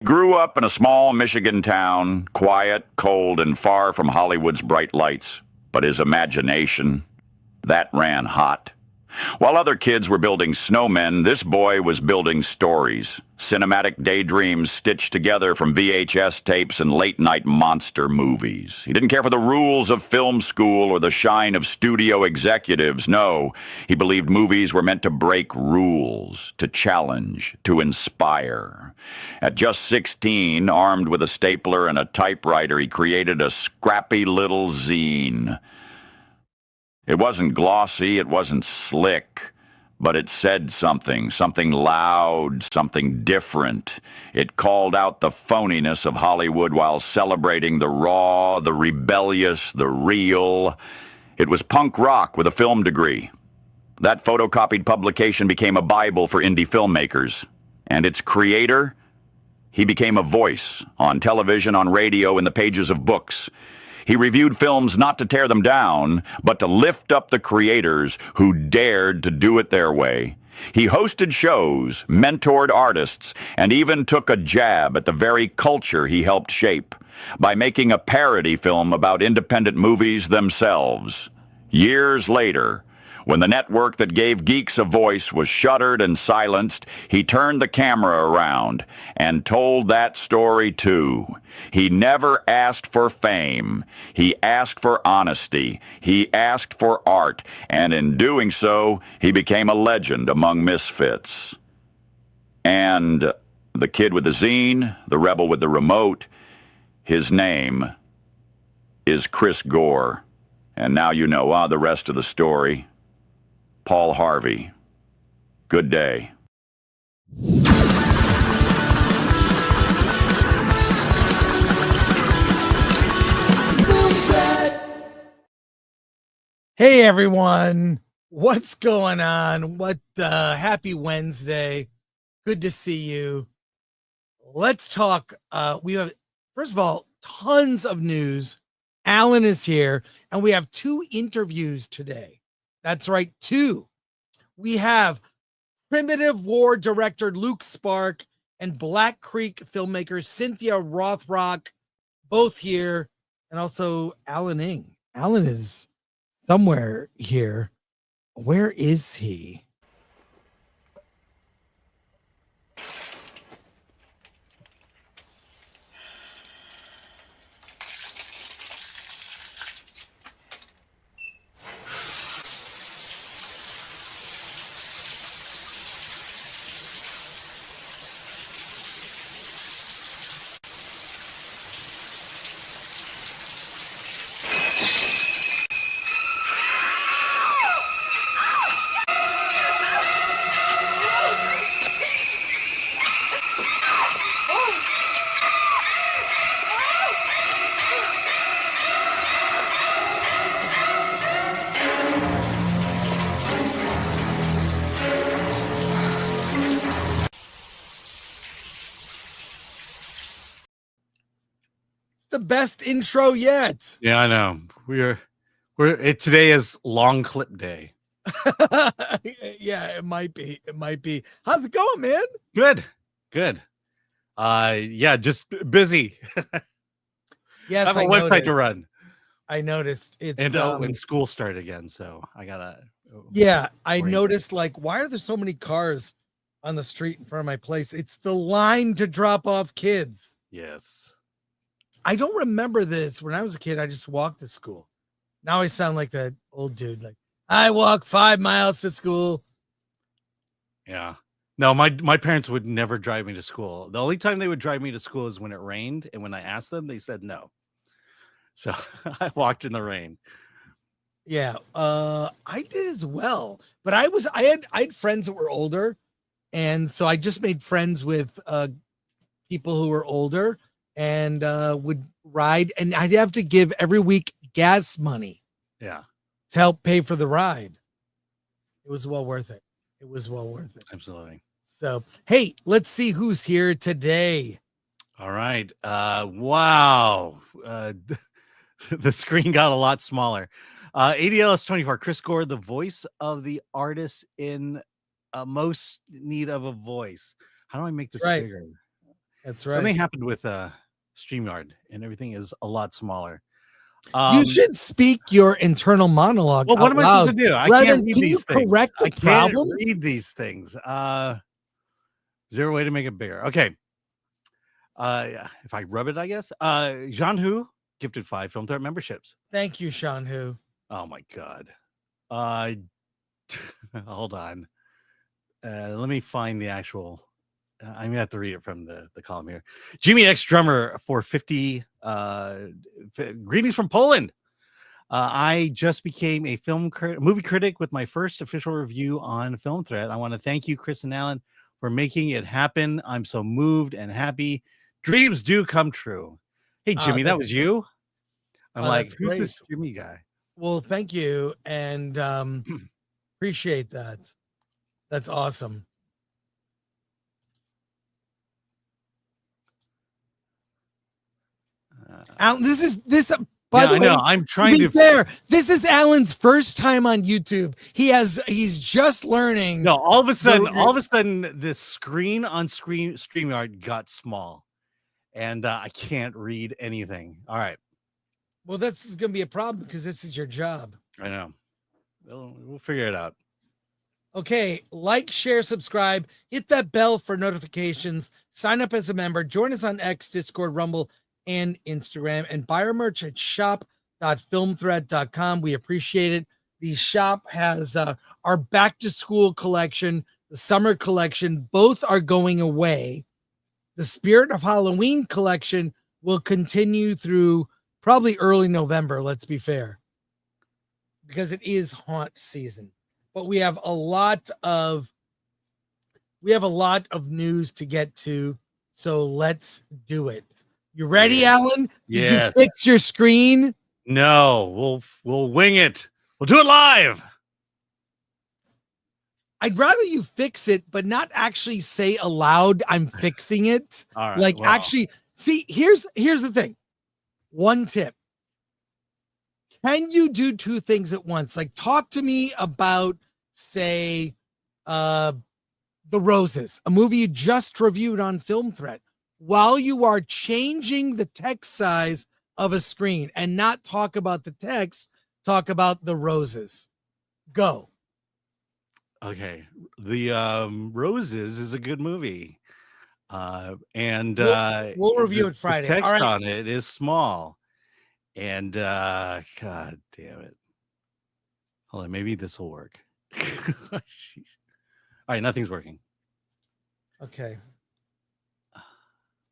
Grew up in a small Michigan town, quiet, cold, and far from Hollywood's bright lights. But his imagination, that ran hot. While other kids were building snowmen, this boy was building stories, cinematic daydreams stitched together from VHS tapes and late-night monster movies. He didn't care for the rules of film school or the shine of studio executives. No, he believed movies were meant to break rules, to challenge, to inspire. At just 16, armed with a stapler and a typewriter, he created a scrappy little zine. It wasn't glossy, it wasn't slick, but it said something loud, something different. It called out the phoniness of Hollywood while celebrating the raw, the rebellious, the real. It was punk rock with a film degree. That photocopied publication became a Bible for indie filmmakers. And its creator? He became a voice on television, on radio, in the pages of books. He reviewed films not to tear them down, but to lift up the creators who dared to do it their way. He hosted shows, mentored artists, and even took a jab at the very culture he helped shape by making a parody film about independent movies themselves. Years later, when the network that gave geeks a voice was shuttered and silenced, he turned the camera around and told that story too. He never asked for fame. He asked for honesty. He asked for art. And in doing so, he became a legend among misfits. And the kid with the zine, the rebel with the remote, his name is Chris Gore. And now you know the rest of the story. Paul Harvey. Good day. Hey everyone, what's going on? Happy Wednesday. Good to see you. Let's talk. We have, first of all, tons of news. Alan is here, and we have 2 interviews today. That's right, 2. We have Primitive War director Luke Sparke and Black Creek filmmaker Cynthia Rothrock, both here, and also Alan Ng. Alan is somewhere here. Where is he? The best intro yet. Yeah, I know. Today is long clip day. Yeah, it might be. How's it going, man? Good. Yeah, just busy. Yes, I have a website to run. I noticed it's and school started again, so I gotta. Yeah, I noticed. Like, why are there so many cars on the street in front of my place? It's the line to drop off kids. Yes. I don't remember this. When I was a kid, I just walked to school. Now I sound like that old dude. Like, I walk 5 miles to school. Yeah. No, my parents would never drive me to school. The only time they would drive me to school is when it rained, and when I asked them, they said no. So I walked in the rain. Yeah, I did as well. But I had friends that were older, and so I just made friends with people who were older. And would ride, and I'd have to give every week gas money. Yeah. To help pay for the ride. It was well worth it. Absolutely. So, hey, let's see who's here today. All right. Wow. The screen got a lot smaller. ADLS24, Chris Gore, the voice of the artist in most need of a voice. How do I make this bigger? That's right. Something happened with StreamYard, and everything is a lot smaller. You should speak your internal monologue. Well, what am I supposed to do? I can't read these things. Correct the I can't problem? read these things. Is there a way to make it bigger? Okay. If I rub it, I guess. Jean Hu gifted 5 Film Threat memberships. Thank you, Sean Hu. Oh my God. Hold on. Let me find the actual. I'm gonna have to read it from the column here. Jimmy X Drummer for 50. Greetings from Poland. I just became a movie critic with my first official review on Film Threat. I want to thank you, Chris and Alan, for making it happen. I'm so moved and happy. Dreams do come true. Hey, Jimmy, that was you? I'm like, who's this Jimmy guy? Well, thank you. And appreciate that. That's awesome. Alan, by the way, I know. I'm trying to be fair. This is Alan's first time on YouTube. He's just learning. No, all of a sudden, the screen on StreamYard got small, and I can't read anything. All right. Well, this is going to be a problem because this is your job. I know. We'll figure it out. Okay, like, share, subscribe, hit that bell for notifications, sign up as a member, join us on X, Discord, Rumble, and Instagram, and buy our merch at shop.filmthreat.com. We appreciate it. The shop has our back to school collection, the summer collection, both are going away. The Spirit of Halloween collection will continue through probably early November, let's be fair, because it is haunt season. But we have a lot of news to get to, so let's do it. You ready, Alan? Did you fix your screen? No, we'll wing it. We'll do it live. I'd rather you fix it, but not actually say aloud, I'm fixing it. All right. Actually, see, here's the thing. One tip. Can you do 2 things at once? Like, talk to me about, say, The Roses, a movie you just reviewed on Film Threat, while you are changing the text size of a screen, and not talk about the text, talk about The Roses. Go. Okay. The Roses is a good movie. And we'll review it Friday. The text on it is small. And God damn it. Hold on, maybe this will work. All right, nothing's working. Okay.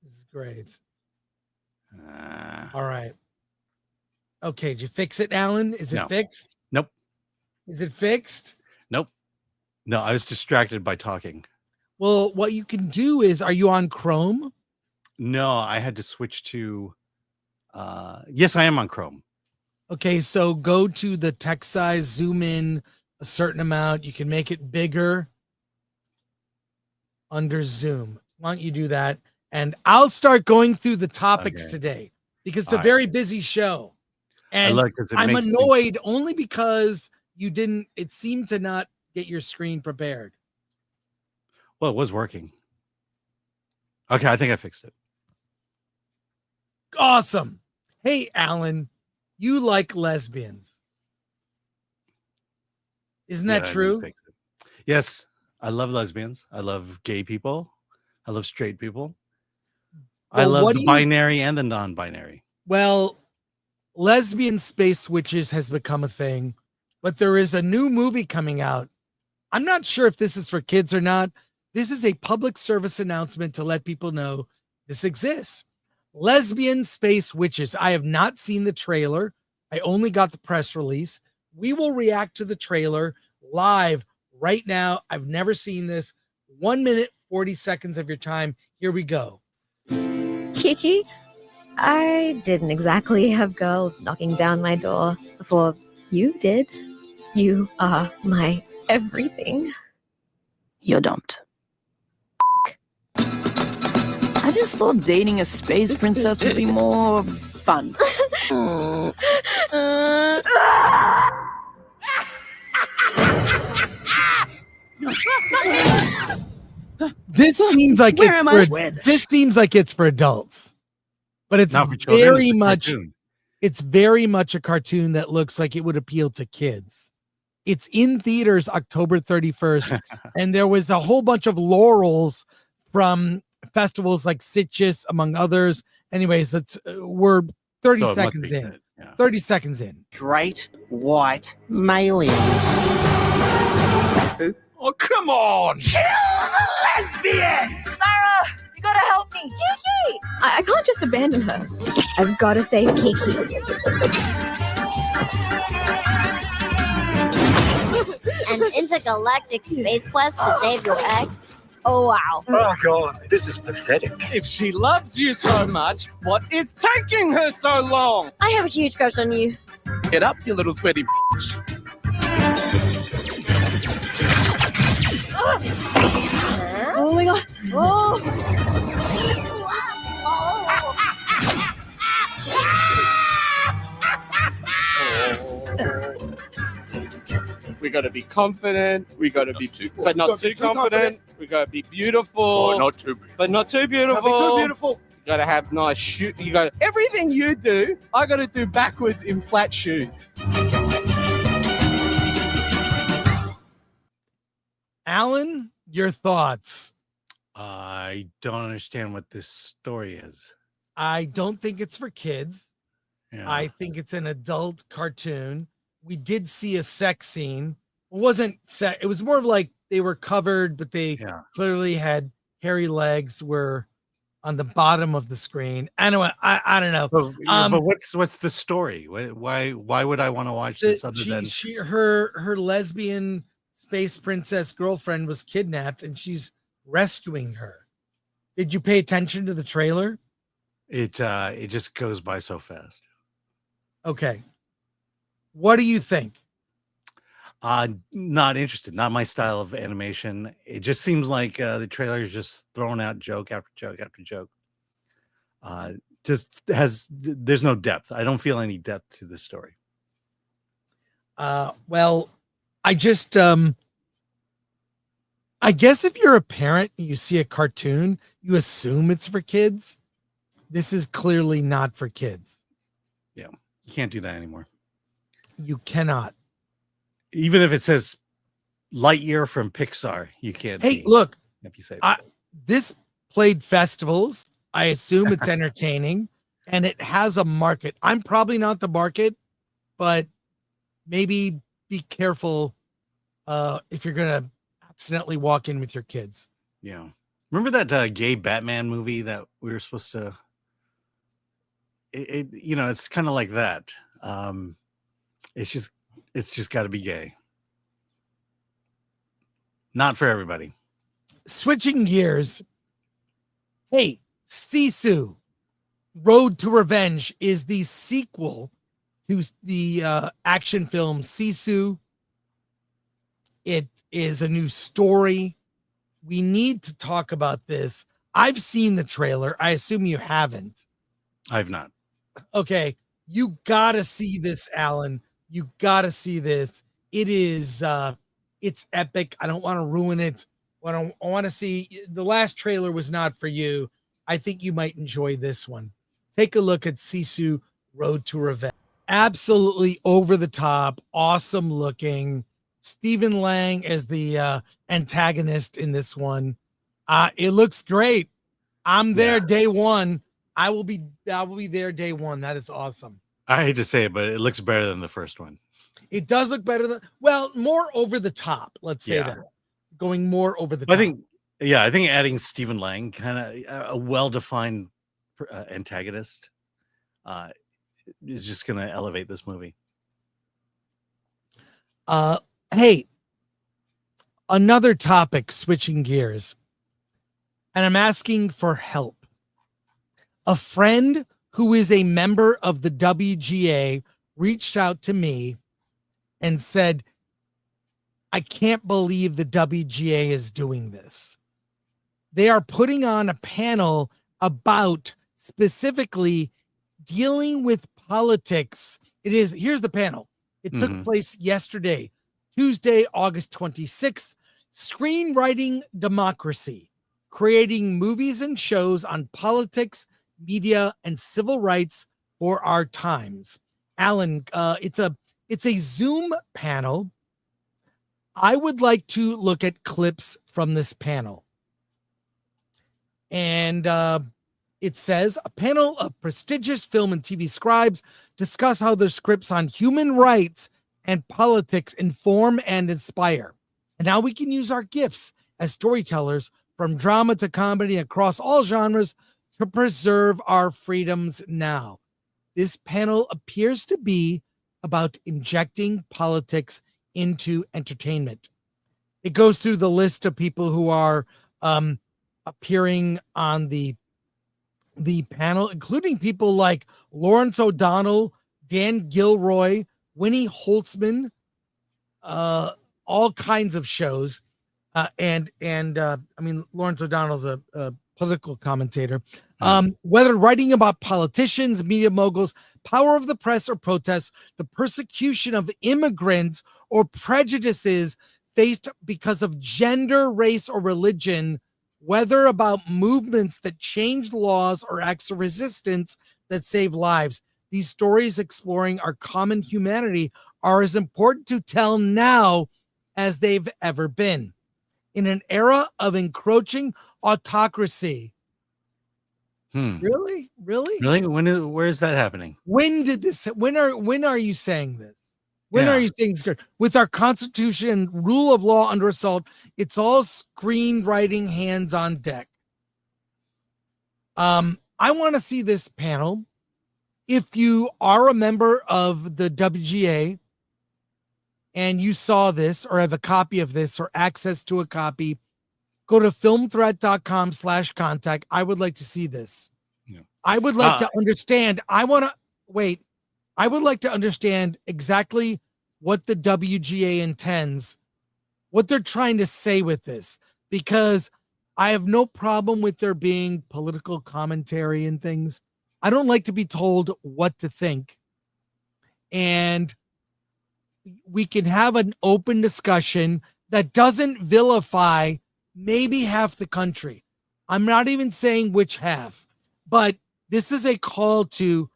This is great. All right. Okay, did you fix it, Alan? Is it fixed? Nope. Is it fixed? Nope. No, I was distracted by talking. Well, what you can do is, are you on Chrome? No, I had to switch to yes, I am on Chrome. Okay, so go to the text size, zoom in a certain amount. You can make it bigger under Zoom. Why don't you do that? And I'll start going through the topics today, because it's a very busy show. And I'm annoyed only because it seemed to not get your screen prepared. Well, it was working. Okay, I think I fixed it. Awesome. Hey, Alan, you like lesbians. Isn't that true? Yes, I love lesbians. I love gay people. I love straight people. I love the binary and the non-binary. Well, lesbian space witches has become a thing, but there is a new movie coming out. I'm not sure if this is for kids or not. This is a public service announcement to let people know this exists. Lesbian Space Witches. I have not seen the trailer. I only got the press release. We will react to the trailer live right now. I've never seen this. 1 minute, 40 seconds of your time. Here we go. Kiki, I didn't exactly have girls knocking down my door before you did. You are my everything. You're dumped. I just thought dating a space princess would be more fun. This seems like Where am I? this seems like it's for adults, but it's Not for children, very it's a much cartoon. it's very much a cartoon that looks like it would appeal to kids. It's in theaters October 31st, and there was a whole bunch of laurels from festivals like Situ, among others. Anyways, we're 30 So it must seconds be in. good, yeah. 30 seconds in. Straight white malians. Oh, come on! Lesbian! Sarah, you gotta help me. Kiki! I can't just abandon her. I've gotta save Kiki. An intergalactic space quest to save your ex? Oh, wow. Oh, God, this is pathetic. If she loves you so much, what is taking her so long? I have a huge crush on you. Get up, you little sweaty Oh my god. Oh. We gotta be confident. We gotta be but not too confident. We gotta be beautiful. Oh, not too big. But not too beautiful. You gotta have nice shoes. You gotta everything you do. I gotta do backwards in flat shoes. Alan, your thoughts? I don't understand what this story is. I don't think it's for kids. Yeah. I think it's an adult cartoon. We did see a sex scene. It wasn't sex. It was more of like they were covered, but they clearly had hairy legs were on the bottom of the screen. Anyway, I don't know. But what's the story? Why would I want to watch this other than her lesbian space princess girlfriend was kidnapped and she's rescuing her. Did you pay attention to the trailer? it just goes by so fast. Okay. What do you think? Not interested. Not my style of animation. It just seems like the trailer is just throwing out joke after joke after joke. There's no depth. I don't feel any depth to this story. Well, I just I guess if you're a parent and you see a cartoon, you assume it's for kids. This is clearly not for kids. Yeah, you can't do that anymore. You cannot. Even if it says Lightyear from Pixar, you can't. Hey, look, if you say this played festivals. I assume it's entertaining and it has a market. I'm probably not the market, but maybe be careful if you're going to accidentally walk in with your kids. Yeah. Remember that gay Batman movie that we were supposed to, it's kind of like that. It's just got to be gay. Not for everybody. Switching gears. Hey, Sisu, Road to Revenge is the sequel to the action film Sisu. It is a new story. We need to talk about this. I've seen the trailer. I assume you haven't. I've not. Okay. You got to see this, Alan. You got to see this. It is, it's epic. I don't want to ruin it. I want to see. The last trailer was not for you. I think you might enjoy this one. Take a look at Sisu, Road to Revenge. Absolutely over the top, awesome looking. Stephen Lang as the antagonist in this one. It looks great. I'm there day one. I will be there day one. That is awesome. I hate to say it, but it looks better than the first one. It does look better than, well, more over the top. Let's say that. Going more over the top. I think adding Stephen Lang, kind of a well-defined antagonist, is just going to elevate this movie. Hey, another topic, switching gears, and I'm asking for help. A friend who is a member of the WGA reached out to me and said, I can't believe the WGA is doing this. They are putting on a panel about specifically dealing with politics. Here's the panel. It took place yesterday, Tuesday, August 26th. Screenwriting Democracy. creating movies and shows on politics, media, and civil rights for our times. Alan, it's a Zoom panel. I would like to look at clips from this panel. And it says a panel of prestigious film and TV scribes discuss how their scripts on human rights and politics inform and inspire. And how we can use our gifts as storytellers, from drama to comedy across all genres, to preserve our freedoms now. This panel appears to be about injecting politics into entertainment. It goes through the list of people who are appearing on the panel, including people like Lawrence O'Donnell, Dan Gilroy, Winnie Holtzman, all kinds of shows. And I mean, Lawrence O'Donnell's a political commentator. Whether writing about politicians, media moguls, power of the press or protests, the persecution of immigrants, or prejudices faced because of gender, race, or religion, whether about movements that changed laws or acts of resistance that save lives. These stories exploring our common humanity are as important to tell now as they've ever been. In an era of encroaching autocracy. Really? Where is that happening? When are you saying this? When are you saying this? With our Constitution and rule of law under assault, it's all screenwriting hands on deck. I want to see this panel. If you are a member of the WGA and you saw this or have a copy of this or access to a copy, go to filmthreat.com/contact. I would like to see this. Yeah. I would like to understand. I would like to understand exactly what the WGA intends, what they're trying to say with this, because I have no problem with there being political commentary and things. I don't like to be told what to think. And we can have an open discussion that doesn't vilify maybe half the country. I'm not even saying which half, but this is a call to,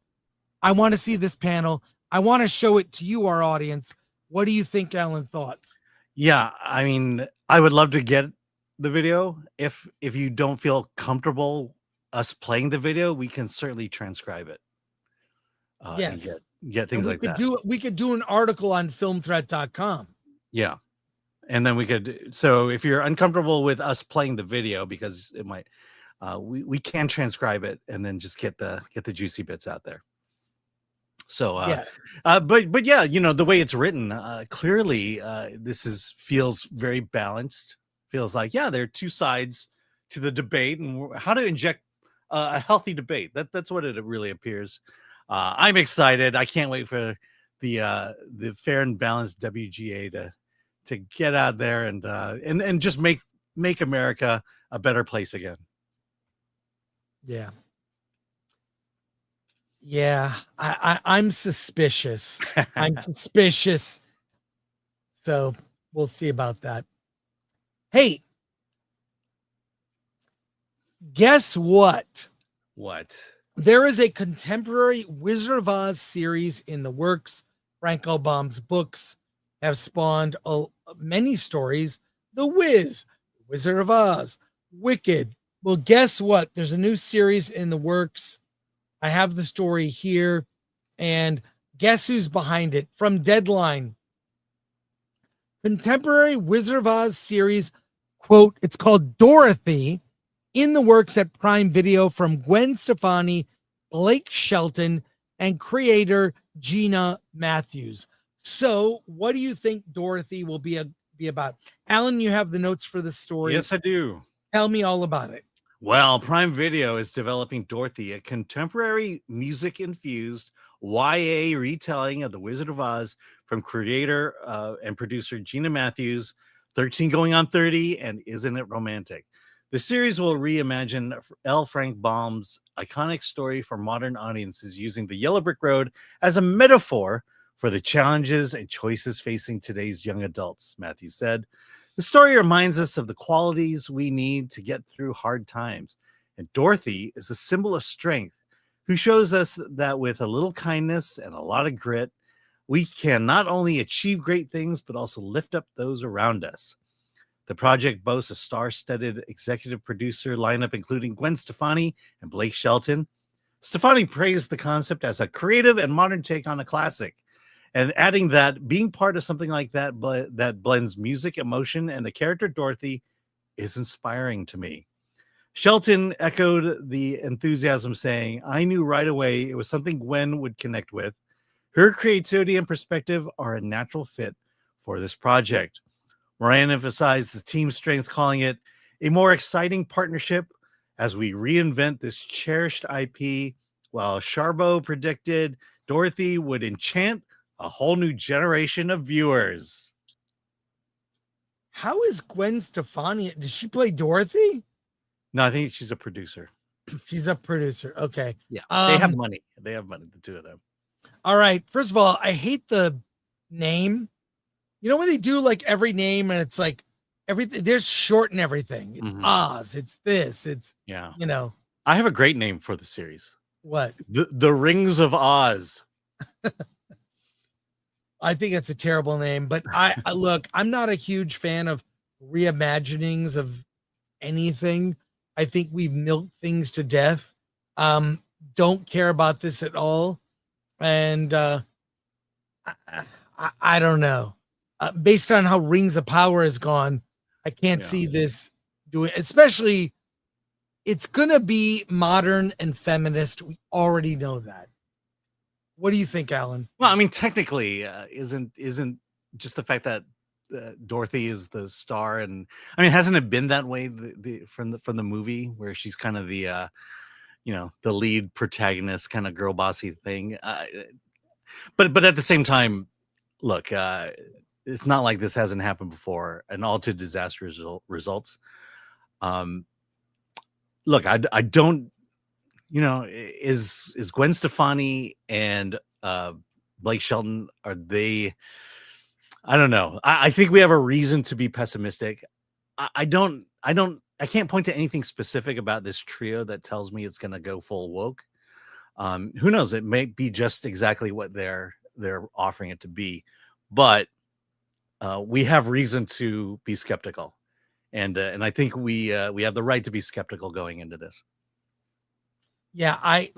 I want to see this panel. I want to show it to you, our audience. What do you think, Alan? Thoughts? Yeah, I mean, I would love to get the video. If you don't feel comfortable us playing the video, we can certainly transcribe it. Yes. And get things like that. We could do an article on filmthreat.com. Yeah. And then we could, so if you're uncomfortable with us playing the video, because it might, we can transcribe it and then just get the juicy bits out there. So, but yeah, you know, the way it's written, clearly, this feels very balanced. Feels like, yeah, there are two sides to the debate, and how to inject a healthy debate. That's what it really appears. I'm excited. I can't wait for the fair and balanced WGA to get out there and just make America a better place again. Yeah. Yeah, I'm suspicious. I'm suspicious. So we'll see about that. Hey, guess what? What? There is a contemporary Wizard of Oz series in the works. Frank L. Baum's books have spawned many stories. The Wiz, Wizard of Oz, Wicked. Well, guess what? There's a new series in the works. I have the story here, and guess who's behind it? From Deadline. Contemporary Wizard of Oz series, quote, it's called Dorothy, in the works at Prime Video, from Gwen Stefani, Blake Shelton, and creator Gina Matthews. So what do you think Dorothy will be about? Alan, you have the notes for the story. Yes, I do. Tell me all about it. Well, Prime Video is developing Dorothy, a contemporary music-infused YA retelling of The Wizard of Oz from creator and producer Gina Matthews, 13 going on 30, and Isn't It Romantic? The series will reimagine L. Frank Baum's iconic story for modern audiences using the Yellow Brick Road as a metaphor for the challenges and choices facing today's young adults, Matthews said. The story reminds us of the qualities we need to get through hard times. And Dorothy is a symbol of strength who shows us that with a little kindness and a lot of grit, we can not only achieve great things, but also lift up those around us. The project boasts a star-studded executive producer lineup, including Gwen Stefani and Blake Shelton. Stefani praised the concept as a creative and modern take on a classic, and adding that being part of something like that that blends music, emotion, and the character Dorothy is inspiring to me. Shelton echoed the enthusiasm, saying, "I knew right away it was something Gwen would connect with. Her creativity and perspective are a natural fit for this project." Moran emphasized the team's strength, calling it a more exciting partnership as we reinvent this cherished IP, while Charbot predicted Dorothy would enchant a whole new generation of viewers. How is Gwen Stefani? Does she play Dorothy? No, I think she's a producer. She's a producer. Okay. Yeah, they have money. They have money, the two of them. All right. First of all, I hate the name. You know when they do like every name and it's like everything, there's shorten everything. It's Oz. It's this. It's, yeah. You know. I have a great name for the series. What? The Rings of Oz. I think it's a terrible name, but I look, I'm not a huge fan of reimaginings of anything. I think we've milked things to death. Don't care about this at all. And I don't know. Based on how Rings of Power has gone, I can't see this doing, especially it's going to be modern and feminist. We already know that. What do you think, Alan? Well, I mean, technically, isn't just the fact that Dorothy is the star, and I mean, hasn't it been that way from the movie where she's kind of the the lead protagonist, kind of girl bossy thing? But at the same time, look, it's not like this hasn't happened before, and all to disastrous results. Look, I don't. Is Gwen Stefani and Blake Shelton, are they? I don't know. I think we have a reason to be pessimistic. I can't point to anything specific about this trio that tells me it's going to go full woke. Who knows? It may be just exactly what they're offering it to be, but we have reason to be skeptical, and I think we have the right to be skeptical going into this. Yeah, I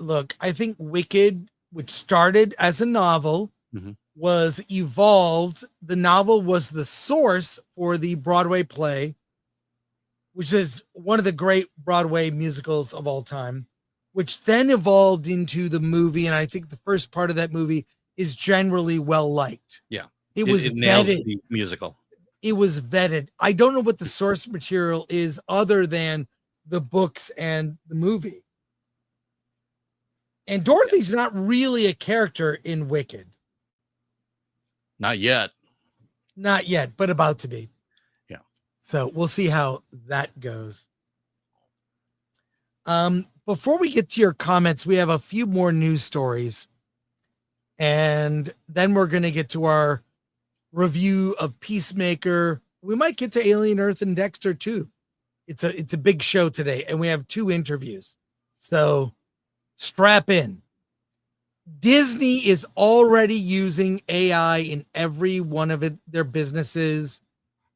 think Wicked, which started as a novel, was evolved. The novel was the source for the Broadway play, which is one of the great Broadway musicals of all time, which then evolved into the movie. And I think the first part of that movie is generally well liked. Yeah. It was nails vetted. the musical. It was vetted. I don't know what the source material is other than the books and the movie. And Dorothy's not really a character in Wicked. Not yet. Not yet, but about to be. Yeah. So we'll see how that goes. Before we get to your comments, we have a few more news stories. And then we're going to get to our review of Peacemaker. We might get to Alien Earth and Dexter too. It's a big show today, and we have 2 interviews. So strap in. Disney is already using AI in every one of their businesses.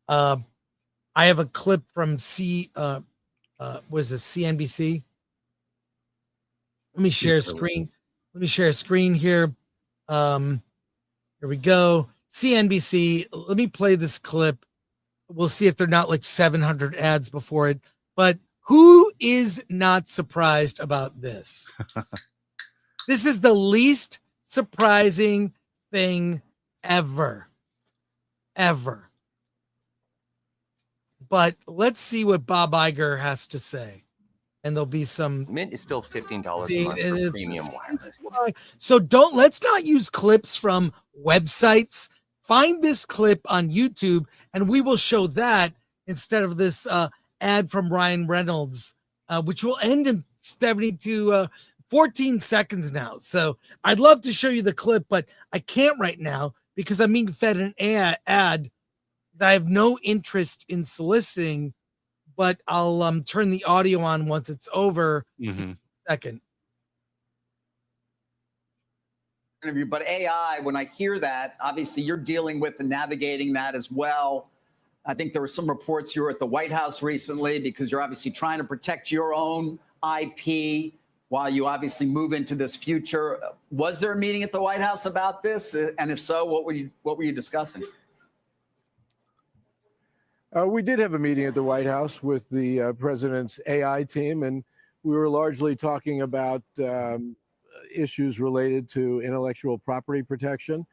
I have a clip from CNBC. Let me share a screen. Let me share a screen here. Here we go. CNBC. Let me play this clip. We'll see if they're not like 700 ads before it. But who is not surprised about this? This is the least surprising thing ever. But let's see what Bob Iger has to say. And there'll be some. Mint is still $15 a month for premium wireless. So let's not use clips from websites. Find this clip on YouTube, and we will show that instead of this ad from Ryan Reynolds, which will end in 14 seconds now. So I'd love to show you the clip, but I can't right now because I'm being fed an ad that I have no interest in soliciting, but I'll turn the audio on once it's over. Second. Interview, but AI, when I hear that, obviously you're dealing with and navigating that as well. I think there were some reports you were at the White House recently because you're obviously trying to protect your own IP while you obviously move into this future. Was there a meeting at the White House about this? And if so, what were you discussing? We did have a meeting at the White House with the president's AI team, and we were largely talking about issues related to intellectual property protection.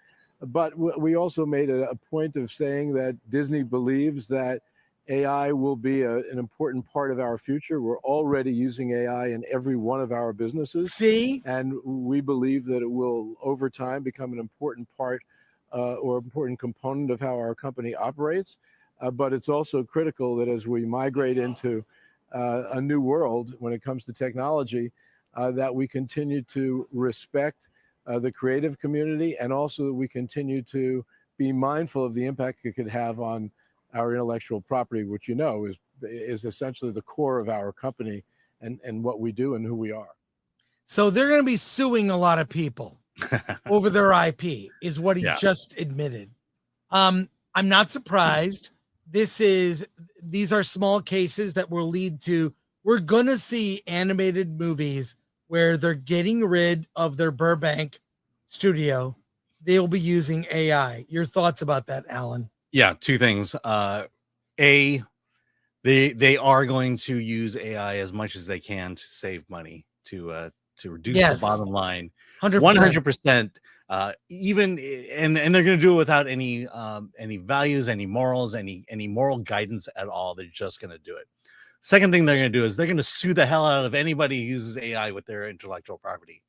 But we also made a point of saying that Disney believes that AI will be an important part of our future. We're already using AI in every one of our businesses. See? And we believe that it will, over time, become an important part or important component of how our company operates. But it's also critical that as we migrate into a new world when it comes to technology, that we continue to respect the creative community, and also that we continue to be mindful of the impact it could have on our intellectual property, which is essentially the core of our company and what we do and who we are. So they're going to be suing a lot of people over their IP, is what he just admitted. I'm not surprised. These are small cases that will lead to, we're going to see animated movies where they're getting rid of their Burbank studio. They'll be using AI. Your thoughts about that, Alan? Yeah, two things. They are going to use AI as much as they can to save money, to reduce the bottom line. 100%. Even and they're going to do it without any values, any morals, any moral guidance at all. They're just going to do it. Second thing they're going to do is they're going to sue the hell out of anybody who uses AI with their intellectual property.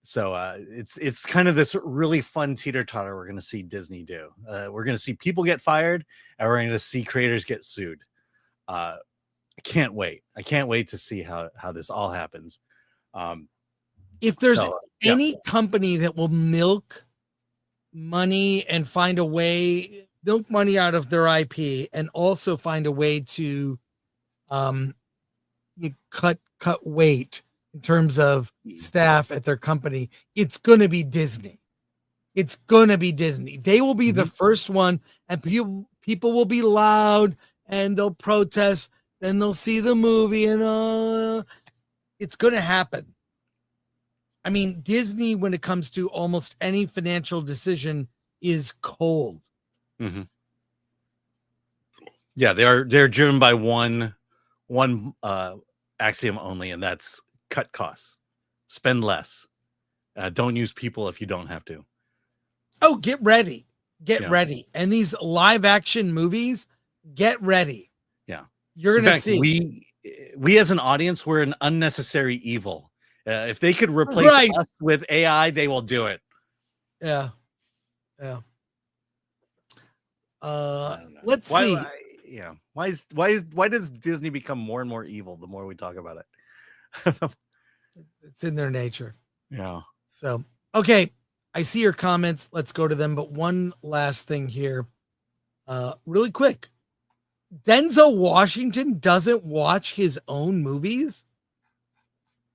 So it's kind of this really fun teeter-totter we're going to see Disney do. We're going to see people get fired, and we're going to see creators get sued. I can't wait. I can't wait to see how this all happens. If there's any company that will milk money and find a way, milk money out of their IP, and also find a way to you cut weight in terms of staff at their company, it's going to be Disney. It's going to be Disney. They will be the first one, and people will be loud and they'll protest. Then they'll see the movie, and it's going to happen. I mean, Disney, when it comes to almost any financial decision, is cold. Yeah, they're driven by one axiom only, and that's cut costs, spend less, don't use people if you don't have to. Oh, get ready, ready. And these live action movies, get ready. Yeah, you're gonna see. We as an audience, we're an unnecessary evil. If they could replace us with AI, they will do it. Yeah. Let's see. Why does Disney become more and more evil the more we talk about it? It's in their nature. Yeah. So, okay, I see your comments. Let's go to them. But one last thing here, really quick. Denzel Washington doesn't watch his own movies.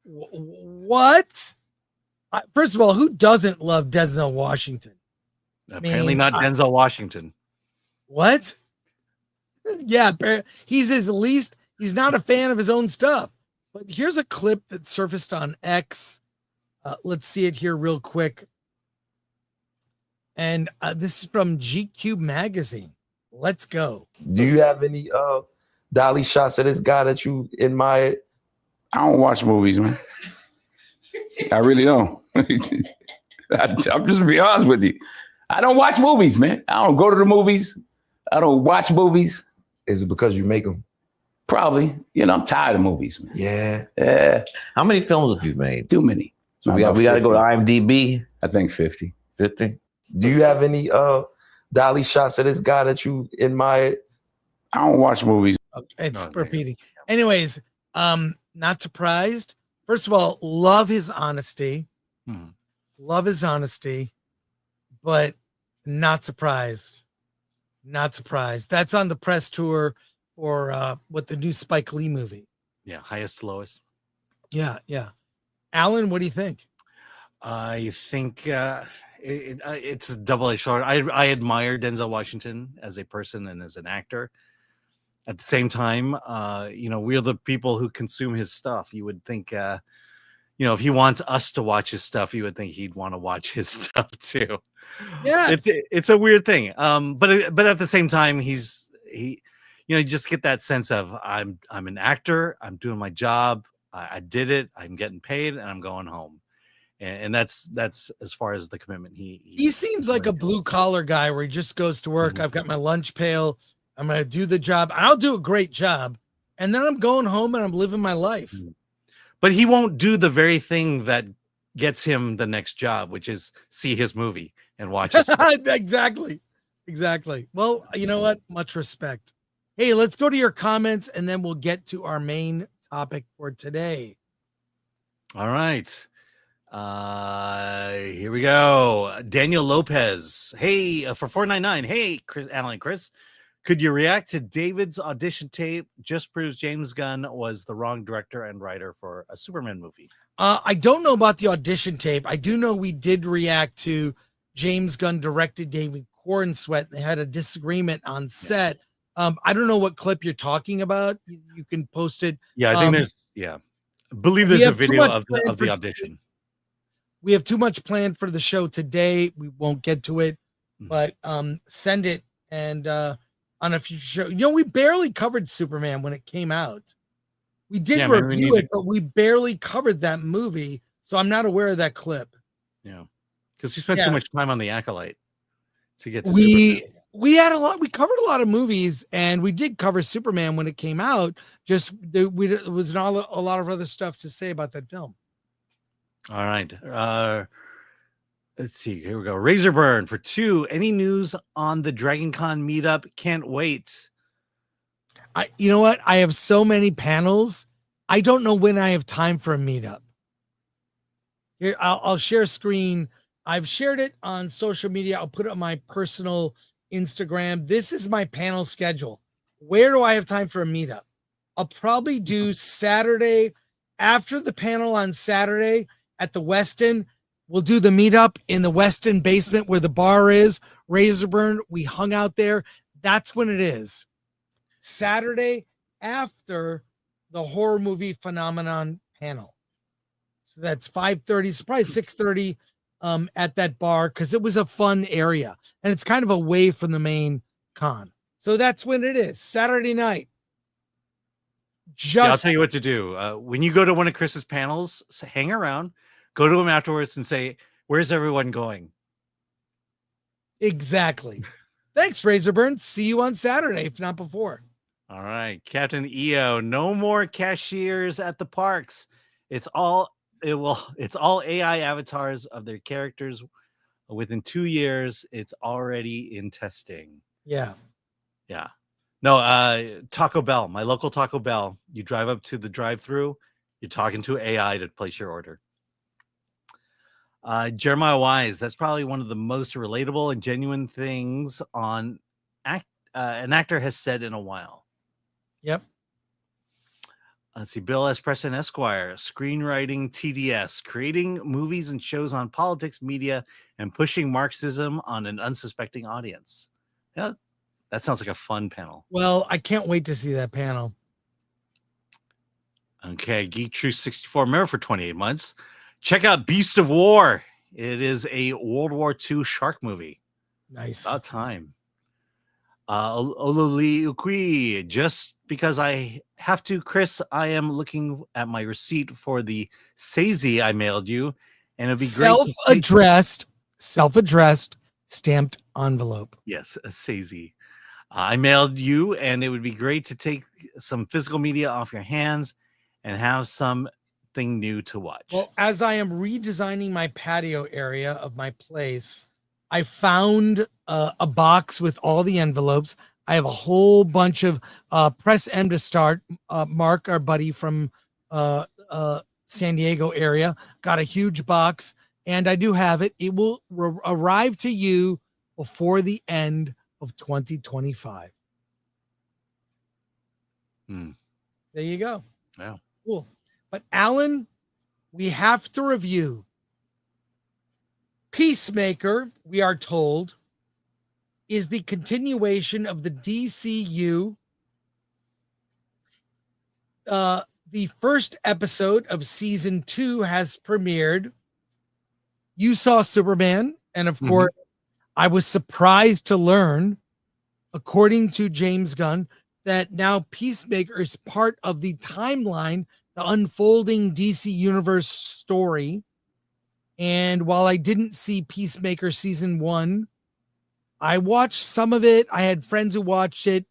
What? First of all, who doesn't love Denzel Washington? Apparently not Denzel Washington. What? Yeah, he's not a fan of his own stuff. But here's a clip that surfaced on X. Let's see it here real quick. And this is from GQ magazine. Let's go. Do you have any dolly shots of this guy that you admire? I don't watch movies, man. I really don't. I'm just gonna be honest with you. I don't watch movies, man. I don't go to the movies. I don't watch movies. Is it because you make them? Probably. I'm tired of movies, man. Yeah. How many films have you made? Too many. So we got to go to IMDb. I think 50. 50. Do you have any dolly shots of this guy that you admire? I don't watch movies. It's repeating. Anyways, not surprised. First of all, love his honesty. Love his honesty, but not surprised. Not surprised. That's on the press tour for what the new Spike Lee movie. Yeah, highest to lowest. Yeah. Alan, what do you think? I think it's a double-edged sword. I admire Denzel Washington as a person and as an actor. At the same time, we're the people who consume his stuff. You would think, if he wants us to watch his stuff, you would think he'd want to watch his stuff too. Yeah, it's a weird thing. But at the same time, you just get that sense of I'm an actor. I'm doing my job. I did it. I'm getting paid, and I'm going home. And that's as far as the commitment he seems like a blue collar guy where he just goes to work. I've got my lunch pail. I'm going to do the job. I'll do a great job. And then I'm going home and I'm living my life. But he won't do the very thing that gets him the next job, which is see his movie and watch it. Exactly. Well, you know what? Much respect. Hey, let's go to your comments and then we'll get to our main topic for today. All right. Here we go. Daniel Lopez. Hey, for $4.99. Hey, Chris, Alan and Chris, could you react to David's audition tape? Just proves James Gunn was the wrong director and writer for a Superman movie. I don't know about the audition tape. I do know we did react to James Gunn directed David Cornsweet. They had a disagreement on set. I don't know what clip you're talking about. You can post it. Yeah, I think I believe there's a video of the audition. We have too much planned for the show today. We won't get to it, but send it and on a future show. We barely covered Superman when it came out. We did review it, but we barely covered that movie, so I'm not aware of that clip. Yeah, because we spent too much time on The Acolyte to get to Superman. We covered a lot of movies, and we did cover Superman when it came out. Just there was not a lot of other stuff to say about that film. All right. Let's see. Here we go. Razorburn for 2. Any news on the Dragon Con meetup? Can't wait. You know what? I have so many panels. I don't know when I have time for a meetup. Here, I'll share screen. I've shared it on social media. I'll put it on my personal Instagram. This is my panel schedule. Where do I have time for a meetup? I'll probably do Saturday after the panel on Saturday at the Westin. We'll do the meetup in the Westin basement where the bar is. Razorburn. We hung out there. That's when it is. Saturday after the horror movie phenomenon panel. So that's 5:30, so probably 6:30 at that bar because it was a fun area and it's kind of away from the main con. So that's when it is. Saturday night. I'll tell you what to do. When you go to one of Chris's panels, hang around, go to him afterwards and say, "Where's everyone going?" Exactly. Thanks, Razorburn. See you on Saturday, if not before. All right, Captain EO. No more cashiers at the parks. It's all AI avatars of their characters. Within 2 years, it's already in testing. Yeah. No, Taco Bell, my local Taco Bell. You drive up to the drive-thru, you're talking to AI to place your order. Jeremiah Wise, that's probably one of the most relatable and genuine things an actor has said in a while. Yep. Let's see. Bill S. Preston Esquire, screenwriting TDS, creating movies and shows on politics, media, and pushing Marxism on an unsuspecting audience. Yeah, that sounds like a fun panel. Well, I can't wait to see that panel. Okay, Geek Truth 64 member for 28 months. Check out Beast of War. It is a World War II shark movie. Nice. About time. Ololi Ukui, just because I have to, Chris, I am looking at my receipt for the Sazy I mailed you, and it'd be self-addressed, stamped envelope. Yes, a Sazy. I mailed you, and it would be great to take some physical media off your hands and have something new to watch. Well, as I am redesigning my patio area of my place, I found a box with all the envelopes. I have a whole bunch of press M to start. Mark, our buddy from San Diego area, got a huge box, and I do have it. It will arrive to you before the end of 2025. There you go. Yeah. Cool. But Alan, we have to review Peacemaker, we are told, is the continuation of the DCU. The first episode of season 2 has premiered. You saw Superman, and of course, I was surprised to learn, according to James Gunn, that now Peacemaker is part of the timeline, the unfolding DC Universe story. And while I didn't see Peacemaker season 1, I watched some of it. I had friends who watched it.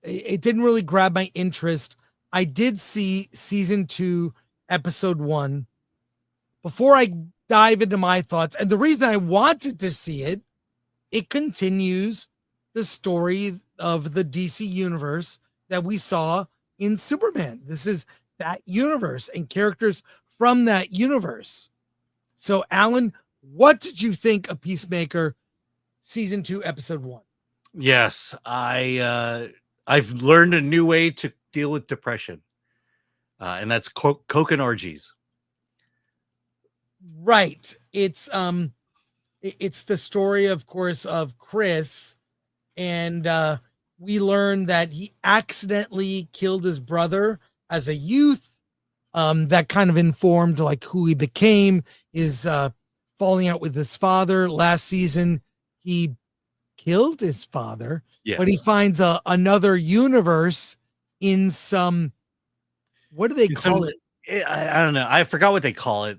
It didn't really grab my interest. I did see season 2, episode 1. Before I dive into my thoughts, and the reason I wanted to see it, it continues the story of the DC universe that we saw in Superman. This is that universe and characters from that universe. So, Alan, what did you think of Peacemaker season 2, episode 1? Yes, I've learned a new way to deal with depression, and that's coke and orgies. Right. It's the story, of course, of Chris, and we learn that he accidentally killed his brother as a youth. That kind of informed like who he became, is falling out with his father. Last season, he killed his father, but he finds another universe in some, what do they call it? I don't know. I forgot what they call it,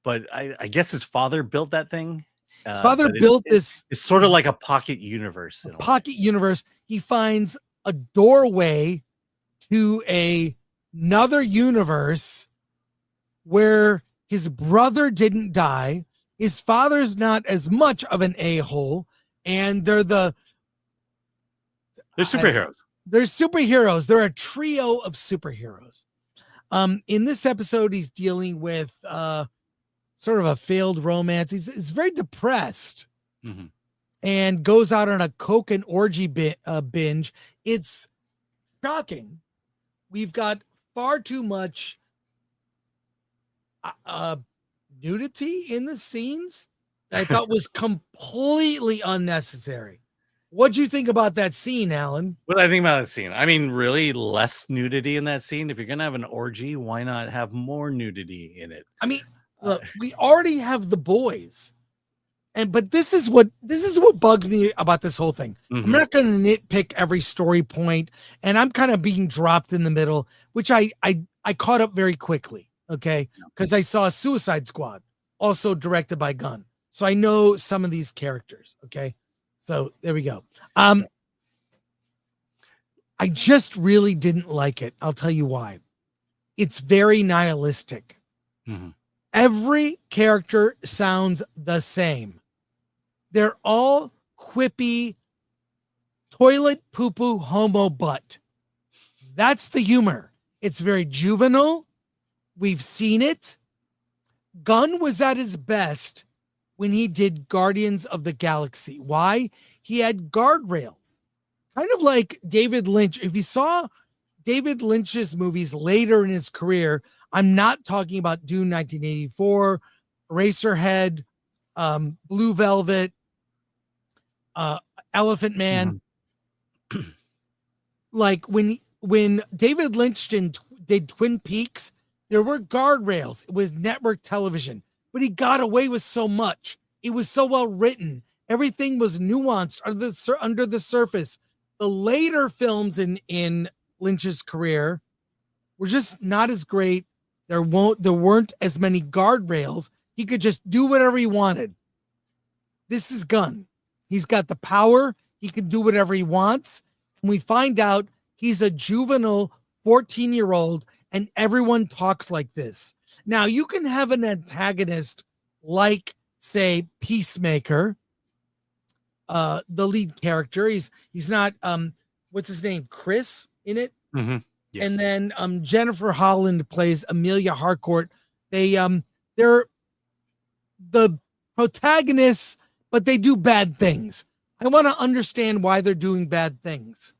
but I guess his father built that thing. His father built this. It's sort of like a pocket universe. Pocket universe. He finds a doorway to another universe where his brother didn't die. His father's not as much of an a-hole, and they're superheroes. They're superheroes. They're a trio of superheroes. In this episode, he's dealing with sort of a failed romance. He's very depressed and goes out on a coke and orgy binge. It's shocking. We've got far too much nudity in the scenes that I thought was completely unnecessary. What do you think about that scene, Alan? What do I think about that scene? I mean, really less nudity in that scene. If you're gonna have an orgy, why not have more nudity in it? I mean, look, we already have the boys, but this is what bugs me about this whole thing. I'm not going to nitpick every story point, and I'm kind of being dropped in the middle, which I caught up very quickly. Okay, because I saw Suicide Squad, also directed by GUNN, so I know some of these characters. Okay. So there we go. I just really didn't like it. I'll tell you why. It's very nihilistic. Every character sounds the same. They're all quippy, toilet poo-poo homo butt. That's the humor. It's very juvenile. We've seen it. GUNN was at his best when he did Guardians of the Galaxy. Why? He had guardrails. Kind of like David Lynch. If you saw David Lynch's movies later in his career, I'm not talking about Dune 1984, Eraserhead, Blue Velvet, Elephant Man. Like when David Lynch did Twin Peaks, there were guardrails. It was network television. But he got away with so much. It was so well written. Everything was nuanced under the surface. The later films in Lynch's career were just not as great. There weren't as many guardrails. He could just do whatever he wanted. This is GUNN. He's got the power. He can do whatever he wants. And we find out he's a juvenile 14-year-old, and everyone talks like this. Now, you can have an antagonist like, say, Peacemaker, the lead character. He's not, what's his name? Chris in it? Yes. And then Jennifer Holland plays Amelia Harcourt. They're the protagonists, but they do bad things. I want to understand why they're doing bad things.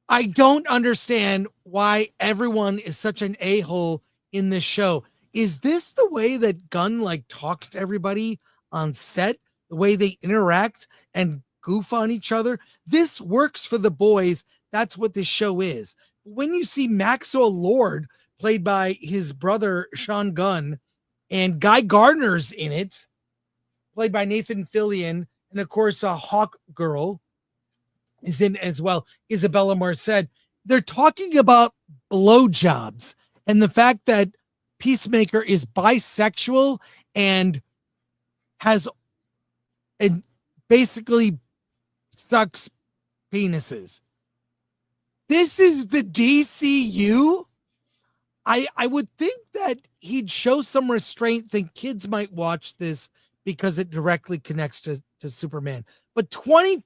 I don't understand why everyone is such an a-hole in this show. Is this the way that GUNN like talks to everybody on set? The way they interact and goof on each other? This works for the boys. That's what this show is. When you see Maxwell Lord, played by his brother, Sean Gunn, and Guy Gardner's in it, played by Nathan Fillion, and of course, Hawk Girl is in as well, Isabella Marcet. They're talking about blowjobs and the fact that Peacemaker is bisexual and basically sucks penises. This is the DCU. I would think that he'd show some restraint, think kids might watch this because it directly connects to Superman. But 20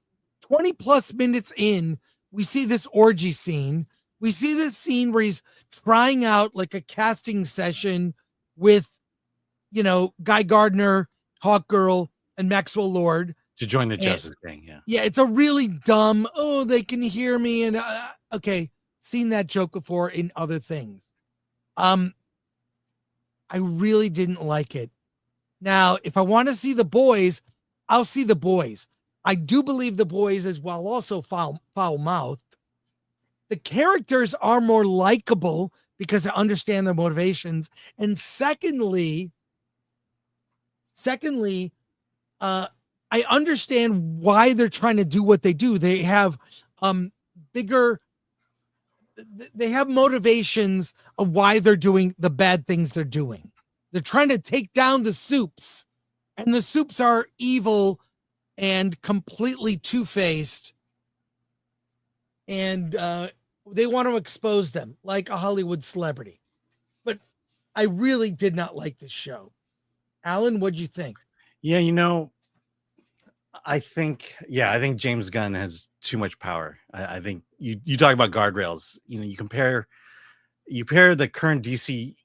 plus minutes in, we see this orgy scene. We see this scene where he's trying out like a casting session with, Guy Gardner, Hawk Girl, and Maxwell Lord. To join the Justice Gang, yeah. Yeah, it's a really dumb, they can hear me. And okay, seen that joke before in other things. I really didn't like it. Now, if I want to see the boys, I'll see the boys. I do believe the boys as well, also foul-mouthed. The characters are more likable because I understand their motivations. And secondly, I understand why they're trying to do what they do. They have they have motivations of why they're doing the bad things they're doing. They're trying to take down the Supes, and the Supes are evil and completely two-faced, and they want to expose them like a Hollywood celebrity. But I really did not like this show. Alan, what'd you think? Yeah, I think James Gunn has too much power. I think you talk about guardrails. You pair the current DCU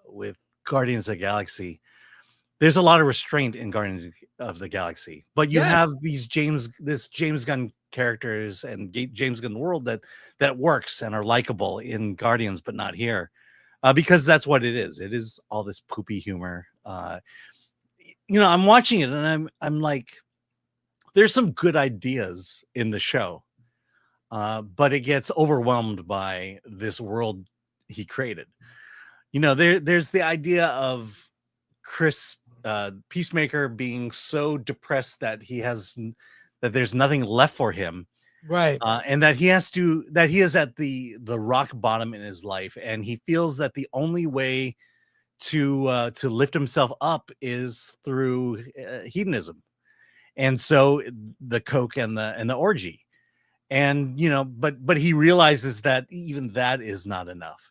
with Guardians of the Galaxy. There's a lot of restraint in Guardians of the Galaxy, but you have this James Gunn characters and James Gunn world that works and are likable in Guardians, but not here, because that's what it is. It is all this poopy humor. I'm watching it and I'm like, there's some good ideas in the show, but it gets overwhelmed by this world he created. There's the idea of Chris Peacemaker being so depressed that there's nothing left for him, right? And that he is at the rock bottom in his life, and he feels that the only way to lift himself up is through hedonism, and so the coke and the orgy, and but he realizes that even that is not enough.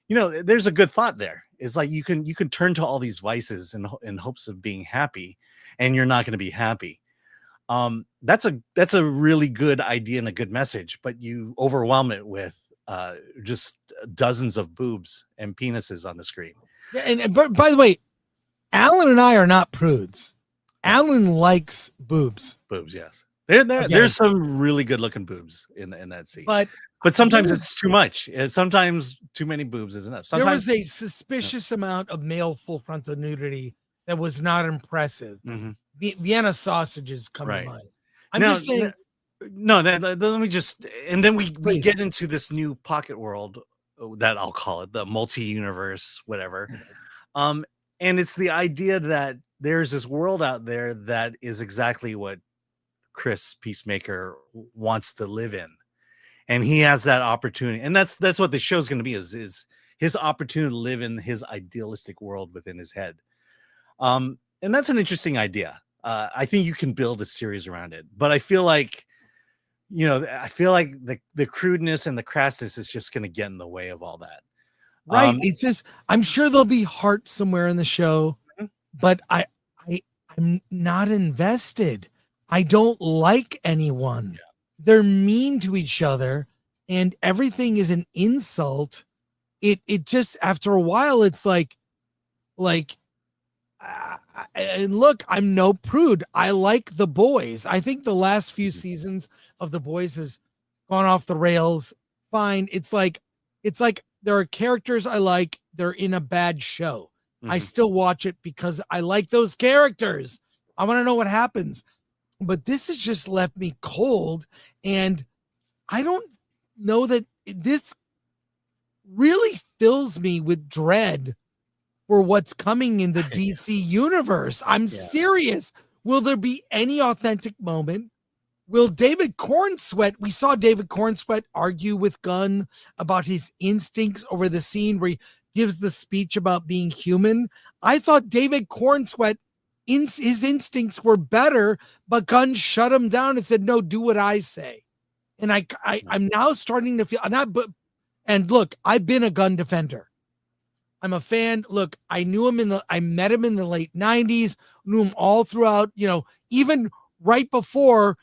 There's a good thought there. It's like you can turn to all these vices in hopes of being happy, and you're not going to be happy. That's a really good idea and a good message, but you overwhelm it with just dozens of boobs and penises on the screen. Yeah, and by the way, Alan and I are not prudes. Alan likes boobs. Boobs, yes. There's some really good looking boobs in that scene. But sometimes it's too much. Sometimes too many boobs is enough. Sometimes there was a suspicious amount of male full frontal nudity that was not impressive. Mm-hmm. Vienna sausages come to mind. I'm now, just saying. No, let me just, and then we get into this new pocket world that I'll call it the multi-universe, whatever. And it's the idea that there's this world out there that is exactly what Chris Peacemaker wants to live in, and he has that opportunity, and that's what the show's going to be is his opportunity to live in his idealistic world within his head. And that's an interesting idea. I think you can build a series around it, but I feel like the crudeness and the crassness is just going to get in the way of all that. Right. It's just, I'm sure there'll be heart somewhere in the show, but I'm not invested. I don't like anyone. Yeah. They're mean to each other and everything is an insult. It just, after a while, it's like and look, I'm no prude. I like The Boys. I think the last few seasons of The Boys has gone off the rails. Fine. It's like there are characters I like. They're in a bad show. I still watch it because I like those characters. I want to know what happens. But this has just left me cold. And I don't know that this really fills me with dread for what's coming in the DC universe. I'm serious. Will there be any authentic moment? Will David Cornsweet, we saw David Cornsweet argue with Gunn about his instincts over the scene where he gives the speech about being human. I thought David Cornsweet, his instincts were better, but Gunn shut him down and said, no, do what I say. And I'm now starting to feel, and look, I've been a Gunn defender. I'm a fan. Look, I met him in the late 90s, knew him all throughout, even right before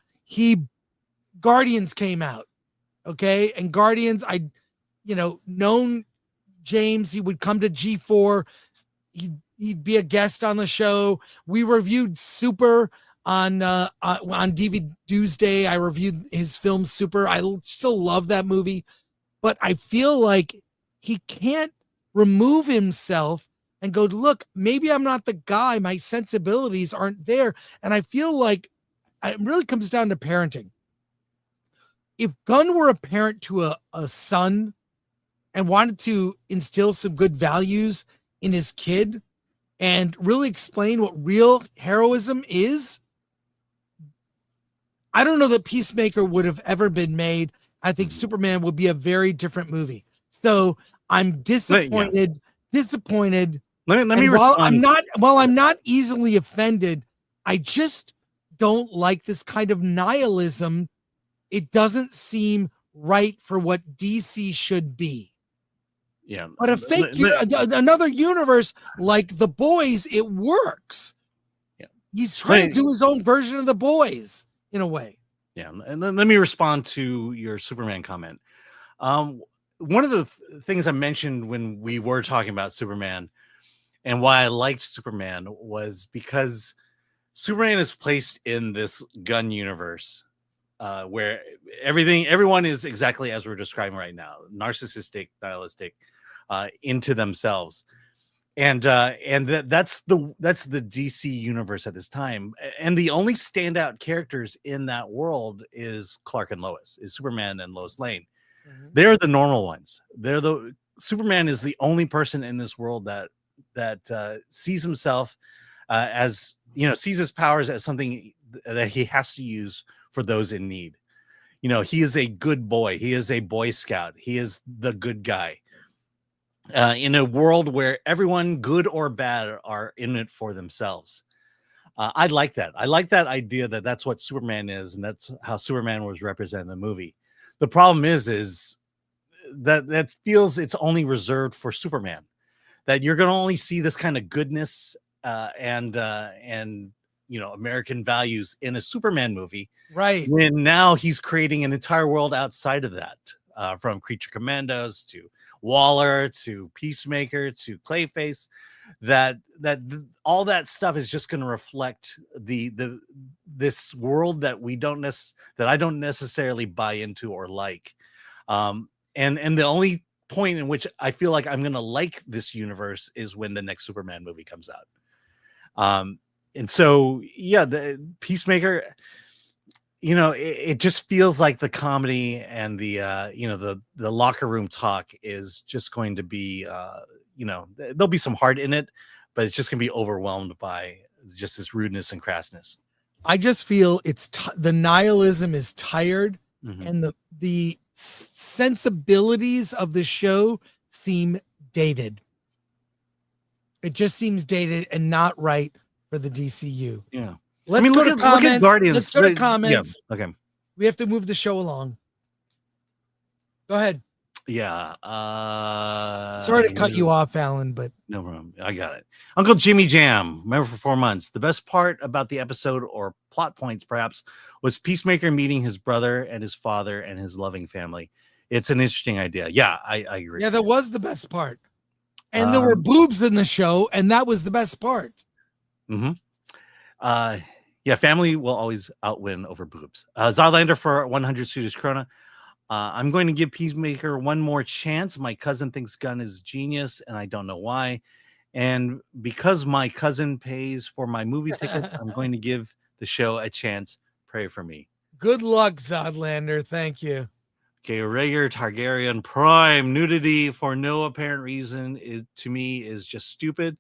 Guardians came out. Okay. And Guardians, known James, he would come to G4. He'd be a guest on the show. We reviewed Super on DVD Tuesday. I reviewed his film Super. I still love that movie, but I feel like he can't remove himself and go, look, maybe I'm not the guy. My sensibilities aren't there. And I feel like it really comes down to parenting. If Gunn were a parent to a son and wanted to instill some good values in his kid and really explain what real heroism is, I don't know that Peacemaker would have ever been made. I think Superman would be a very different movie. So I'm disappointed. Let me respond. While I'm not easily offended, I just don't like this kind of nihilism. It doesn't seem right for what DC should be. Yeah. But another universe like The Boys, it works. Yeah. He's trying to do his own version of The Boys in a way. Yeah. And then let me respond to your Superman comment. One of the things I mentioned when we were talking about Superman and why I liked Superman was because Superman is placed in this Gunn universe where everyone is exactly as we're describing right now, narcissistic, nihilistic, into themselves. And that's the DC universe at this time. And the only standout characters in that world is Clark and Lois, is Superman and Lois Lane. They're the normal ones. Superman is the only person in this world that sees himself as, sees his powers as something that he has to use for those in need. He is a good boy. He is a Boy Scout. He is the good guy. In a world where everyone, good or bad, are in it for themselves. I like that. I like that idea that that's what Superman is, and that's how Superman was represented in the movie. The problem is that feels it's only reserved for Superman. That you're going to only see this kind of goodness and American values in a Superman movie, right? When now he's creating an entire world outside of that, from Creature Commandos to Waller to Peacemaker to Clayface. That all that stuff is just going to reflect this world that I don't necessarily buy into or like. And the only point in which I feel like I'm going to like this universe is when the next Superman movie comes out. And so, the Peacemaker, it just feels like the comedy and the locker room talk is just going to be, there'll be some heart in it, but it's just going to be overwhelmed by just this rudeness and crassness. I just feel the nihilism is tired, and the sensibilities of the show seem dated. It just seems dated and not right for the DCU. Yeah. Let's go to comments. Look at Guardians. Let's go to comments. Yeah. Okay. We have to move the show along. Go ahead. Yeah. Sorry to cut you off, Alan, but no problem. I got it. Uncle Jimmy Jam, remember for 4 months. The best part about the episode, or plot points perhaps, was Peacemaker meeting his brother and his father and his loving family. It's an interesting idea. Yeah, I agree. Yeah, that was the best part. And there were boobs in the show, and that was the best part. Mm-hmm. Yeah, family will always outwin over boobs. Zodlander for 100 Swedish krona. I'm going to give Peacemaker one more chance. My cousin thinks GUNN is genius, and I don't know why. And because my cousin pays for my movie tickets, I'm going to give the show a chance. Pray for me. Good luck, Zodlander. Thank you. Okay, Rhaegar Targaryen Prime. Nudity for no apparent reason to me is just stupid.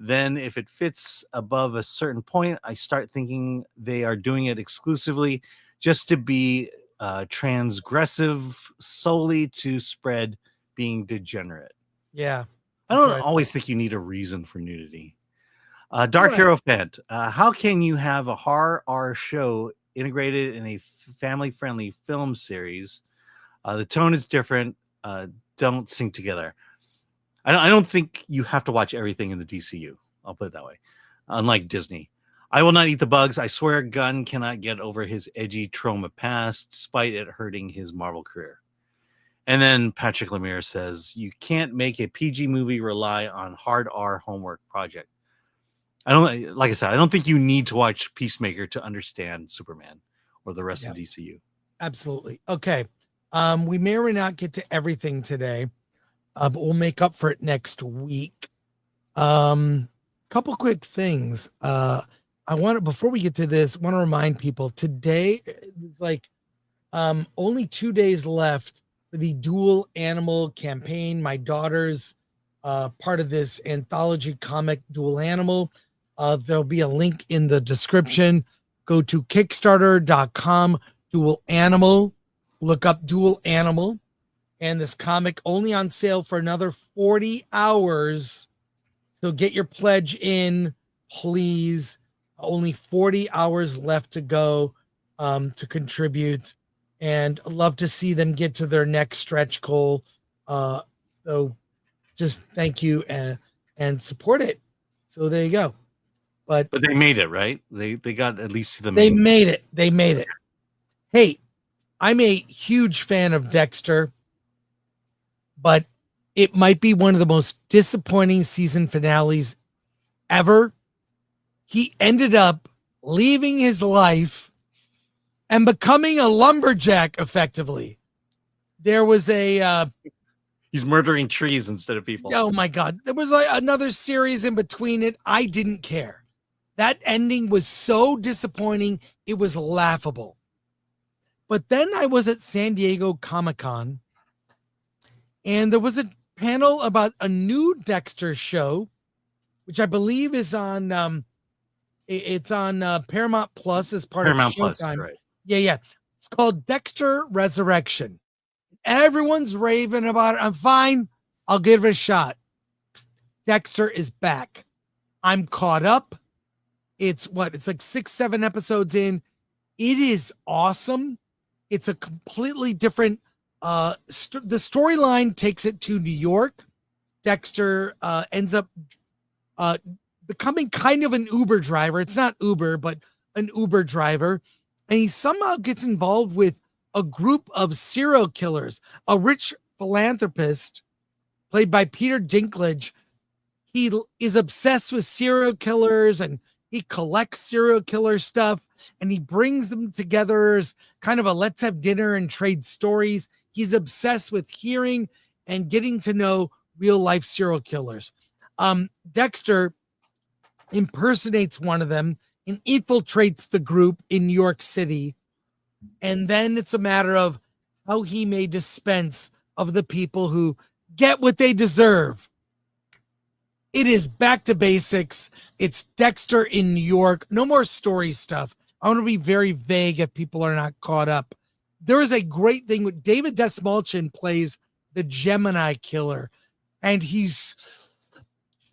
Then if it fits above a certain point, I start thinking they are doing it exclusively just to be transgressive, solely to spread being degenerate. Yeah. I don't right. always think you need a reason for nudity. Dark Hero Fent. How can you have a horror show integrated in a family-friendly film series? The tone is different. Don't sync together. I don't think you have to watch everything in the DCU. I'll put it that way. Unlike Disney. I will not eat the bugs. I swear GUNN cannot get over his edgy trauma past, despite it hurting his Marvel career. And then Patrick Lemire says, you can't make a PG movie rely on hard R homework project. Like I said, I don't think you need to watch Peacemaker to understand Superman or the rest of DCU. Absolutely. Okay. We may or may not get to everything today. But we'll make up for it next week. Couple quick things. Before we get to this, want to remind people today it's like only 2 days left for the Dual Animal campaign. My daughter's part of this anthology comic, Dual Animal. There'll be a link in the description. Go to Kickstarter.com, Dual Animal. Look up Dual Animal. And this comic only on sale for another 40 hours. So get your pledge in, please. Only 40 hours left to go to contribute. And I'd love to see them get to their next stretch goal. So just thank you and support it. So there you go. But they made it, right? They got at least to the They made it. They made it. Hey, I'm a huge fan of Dexter. But it might be one of the most disappointing season finales ever. He ended up leaving his life and becoming a lumberjack effectively. There was he's murdering trees instead of people. Oh my God. There was another series in between it. I didn't care. That ending was so disappointing. It was laughable. But then I was at San Diego Comic-Con. And there was a panel about a new Dexter show, which I believe is on it's on Paramount Plus as part Paramount of Plus, Showtime. right. Yeah. It's called Dexter Resurrection. Everyone's raving about it. I'm fine. I'll give it a shot. Dexter is back. I'm caught up. It's like 6-7 episodes in. It is awesome. It's a completely different the storyline takes it to New York. Dexter ends up becoming kind of an Uber driver. It's not Uber, but an Uber driver. And he somehow gets involved with a group of serial killers. A rich philanthropist played by Peter Dinklage. He is obsessed with serial killers and he collects serial killer stuff and he brings them together as kind of a let's have dinner and trade stories. He's obsessed with hearing and getting to know real life serial killers. Dexter impersonates one of them and infiltrates the group in New York City. And then it's a matter of how he may dispense of the people who get what they deserve. It is back to basics. It's Dexter in New York. No more story stuff. I want to be very vague if people are not caught up. There is a great thing with David Desmalchin plays the Gemini killer, and he's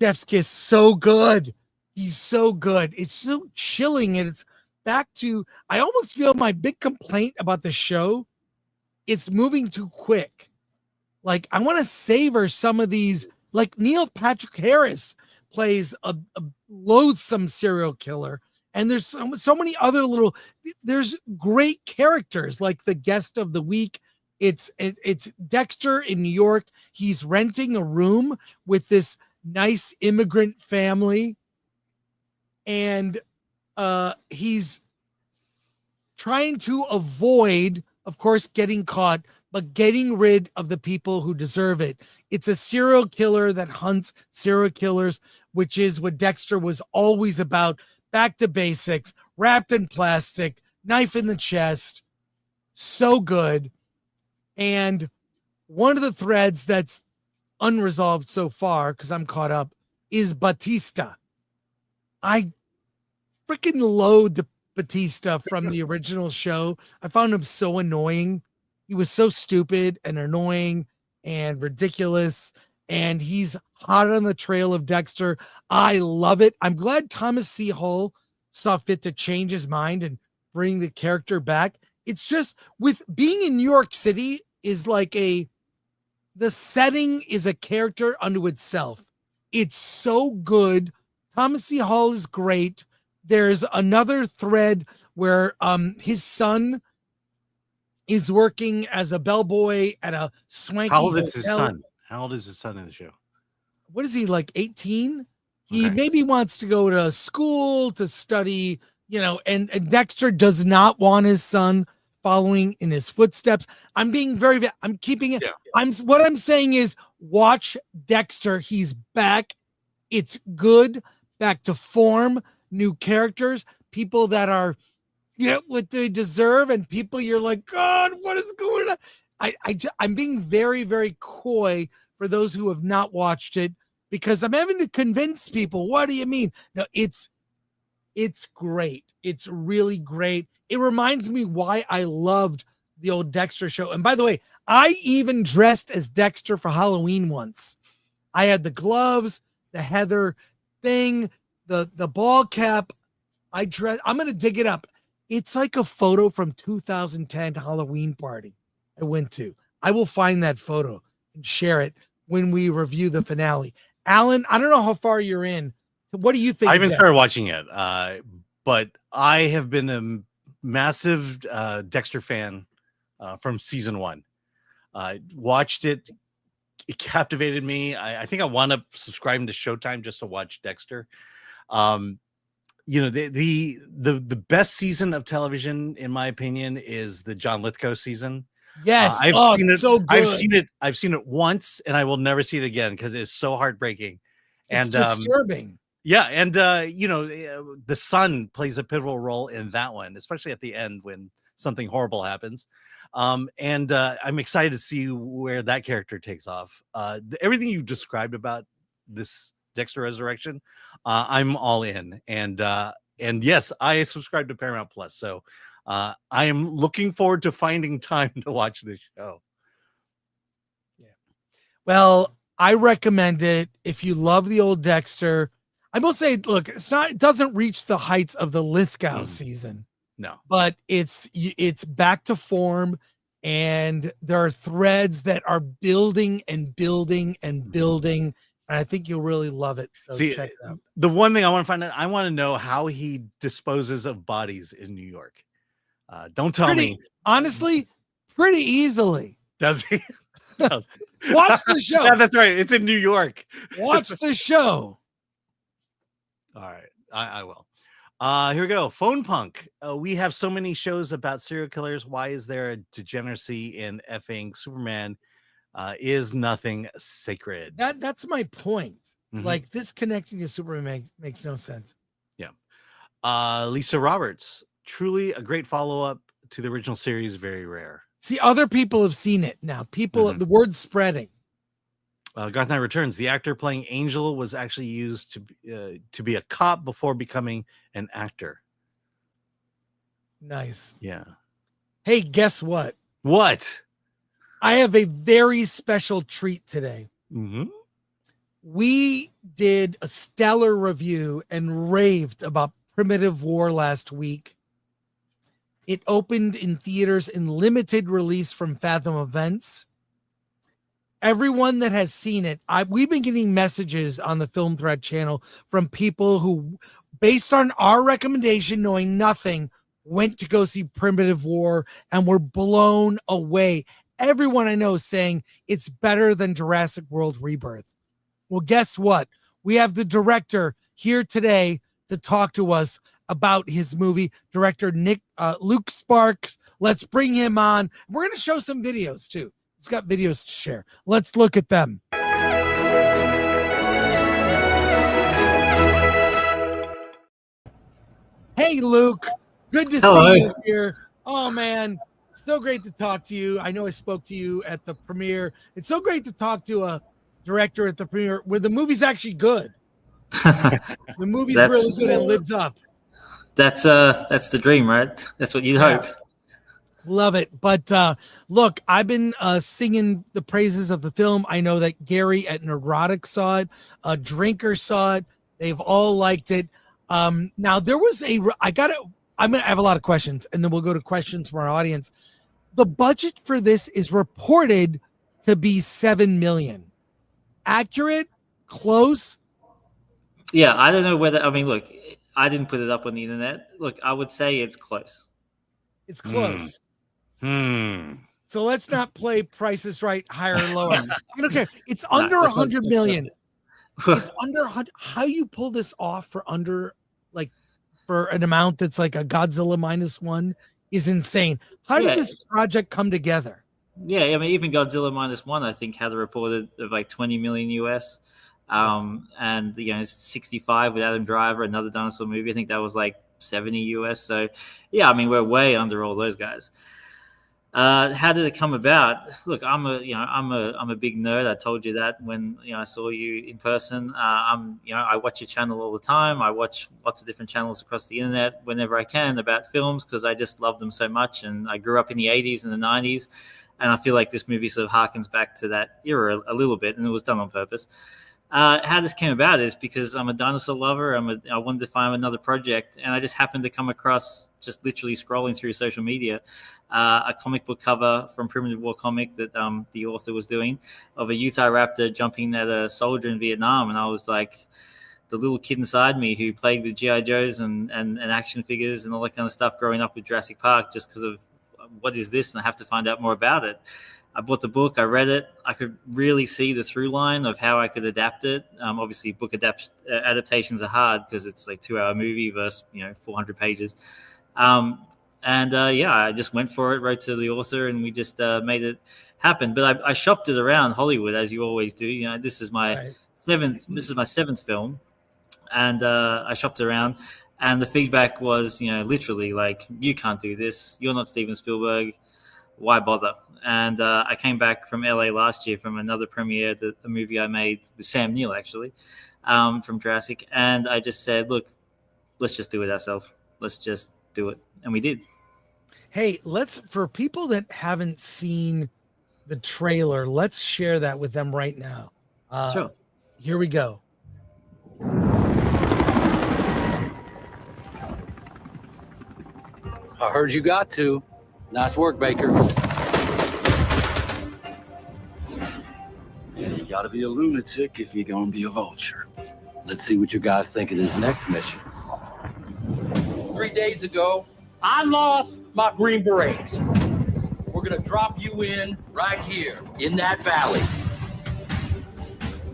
chef's kiss so good. He's so good. It's so chilling, and it's back to. I almost feel my big complaint about the show. It's moving too quick. Like I want to savor some of these. Like Neil Patrick Harris plays a loathsome serial killer. And there's so many other there's great characters like the guest of the week. It's Dexter in New York. He's renting a room with this nice immigrant family. and he's trying to avoid, of course, getting caught, but getting rid of the people who deserve it. It's a serial killer that hunts serial killers, which is what Dexter was always about. Back to basics, wrapped in plastic, knife in the chest. So good. And one of the threads that's unresolved so far, because I'm caught up, is Batista. I freaking loathed Batista from the original show. I found him so annoying. He was so stupid and annoying and ridiculous. And he's hot on the trail of Dexter. I love it. I'm glad Thomas C. Hull saw fit to change his mind and bring the character back. It's just with being in New York City is like the setting is a character unto itself. It's so good. Thomas C. Hull is great. There's another thread where his son is working as a bellboy at a swanky How old is his hotel. son? How old is his son in the show? What is he, like 18? He maybe wants to go to school to study, and Dexter does not want his son following in his footsteps. I'm being I'm keeping it. Yeah. What I'm saying is watch Dexter. He's back. It's good. Back to form, new characters, people that are get what they deserve, and people you're like, God, what is going on? I'm being very, very coy for those who have not watched it, because I'm having to convince people. What do you mean? No, it's great. It's really great. It reminds me why I loved the old Dexter show. And by the way, I even dressed as Dexter for Halloween once. I had the gloves, the heather thing, the ball cap. I'm going to dig it up. It's like a photo from 2010 Halloween party I went to. I will find that photo and share it when we review the finale. Alan, I don't know how far you're in. What do you think? I haven't started watching it, but I have been a massive Dexter fan from season 1. Watched it. It captivated me. I think I wound up subscribing to Showtime just to watch Dexter. The best season of television, in my opinion, is the John Lithgow season. Yes, I've seen it. So good. I've seen it once, and I will never see it again because it's so heartbreaking. It's disturbing. Yeah, and the son plays a pivotal role in that one, especially at the end when something horrible happens. I'm excited to see where that character takes off. Everything you described about this Dexter Resurrection, I'm all in. And yes, I subscribe to Paramount Plus, so I am looking forward to finding time to watch this show. Yeah. Well, I recommend it if you love the old Dexter. I will say, look, it doesn't reach the heights of the Lithgow season. No, but it's back to form, and there are threads that are building and building and building, and I think you'll really love it. So check it out. The one thing I want to find out, I want to know how he disposes of bodies in New York. Don't tell me. Honestly, pretty easily. Does he? Watch the show. Yeah, that's right. It's in New York. Watch the show. All right. I will. Here we go. Phone Punk. We have so many shows about serial killers. Why is there a degeneracy in effing Superman? Is nothing sacred? That's my point. Mm-hmm. Like, this connecting to Superman makes no sense. Yeah. Lisa Roberts. Truly a great follow-up to the original series. Very rare. See, other people have seen it now. People, the word's spreading. Garth Knight Returns. The actor playing Angel was actually used to be a cop before becoming an actor. Nice. Yeah. Hey, guess what? What? I have a very special treat today. Mm-hmm. We did a stellar review and raved about Primitive War last week. It opened in theaters in limited release from Fathom Events. Everyone that has seen it, we've been getting messages on the Film Thread channel from people who, based on our recommendation, knowing nothing, went to go see Primitive War and were blown away. Everyone I know is saying it's better than Jurassic World Rebirth. Well, guess what? We have the director here today to talk to us about his movie. Director Luke Sparke. Let's bring him on. We're going to show some videos too. He's got videos to share. Let's look at them. Hey, Luke. Good to see you here. Oh, man. So great to talk to you. I know I spoke to you at the premiere. It's so great to talk to a director at the premiere where the movie's actually good. The movie's really good and lives up. That's the dream, right? That's what you'd hope. Love it. But look, I've been singing the praises of the film. I know that Gary at Neurotic saw it. Drinker saw it. They've all liked it. Now there was I'm going to have a lot of questions, and then we'll go to questions from our audience. The budget for this is reported to be $7 million. Accurate? Close? Yeah, I don't know whether. I mean, look, I didn't put it up on the internet. Look, I would say it's close. It's close. So let's not play Price is Right, higher or lower. I don't care. It's under 100 million. It's under 100. How you pull this off for under, like, for an amount that's like a Godzilla -1 is insane. How did this project come together? Yeah, I mean, even Godzilla -1, I think, had a reported of like 20 million US. And 65 with Adam Driver, another dinosaur movie. I think that was like 70 US. So yeah, I mean, we're way under all those guys. How did it come about? Look, I'm a big nerd. I told you that when I saw you in person. I watch your channel all the time. I watch lots of different channels across the internet whenever I can about films because I just love them so much. And I grew up in the 80s and the 90s, and I feel like this movie sort of harkens back to that era a little bit, and it was done on purpose. How this came about is because I'm a dinosaur lover. I wanted to find another project, and I just happened to come across, just literally scrolling through social media, a comic book cover from Primitive War comic that the author was doing of a Utah raptor jumping at a soldier in Vietnam, and I was like, the little kid inside me who played with G.I. Joes and action figures and all that kind of stuff growing up with Jurassic Park, just because of what is this, and I have to find out more about it. I bought the book. I read it. I could really see the through line of how I could adapt it. Obviously, book adaptations are hard because it's like 2-hour movie versus 400 pages. I just went for it. Wrote to the author, and we just made it happen. But I shopped it around Hollywood as you always do. This is my seventh. This is my 7th film, and I shopped around. And the feedback was, literally like, you can't do this. You're not Steven Spielberg. Why bother? And I came back from LA last year from another premiere, a movie I made with Sam Neill, actually, from Jurassic. And I just said, look, let's just do it ourselves. Let's just do it. And we did. Hey, for people that haven't seen the trailer, let's share that with them right now. Sure. Here we go. I heard you got to. Nice work, Baker. You gotta be a lunatic if you're gonna be a vulture. Let's see what you guys think of this next mission. 3 days ago, I lost my Green Berets. We're gonna drop you in right here, in that valley.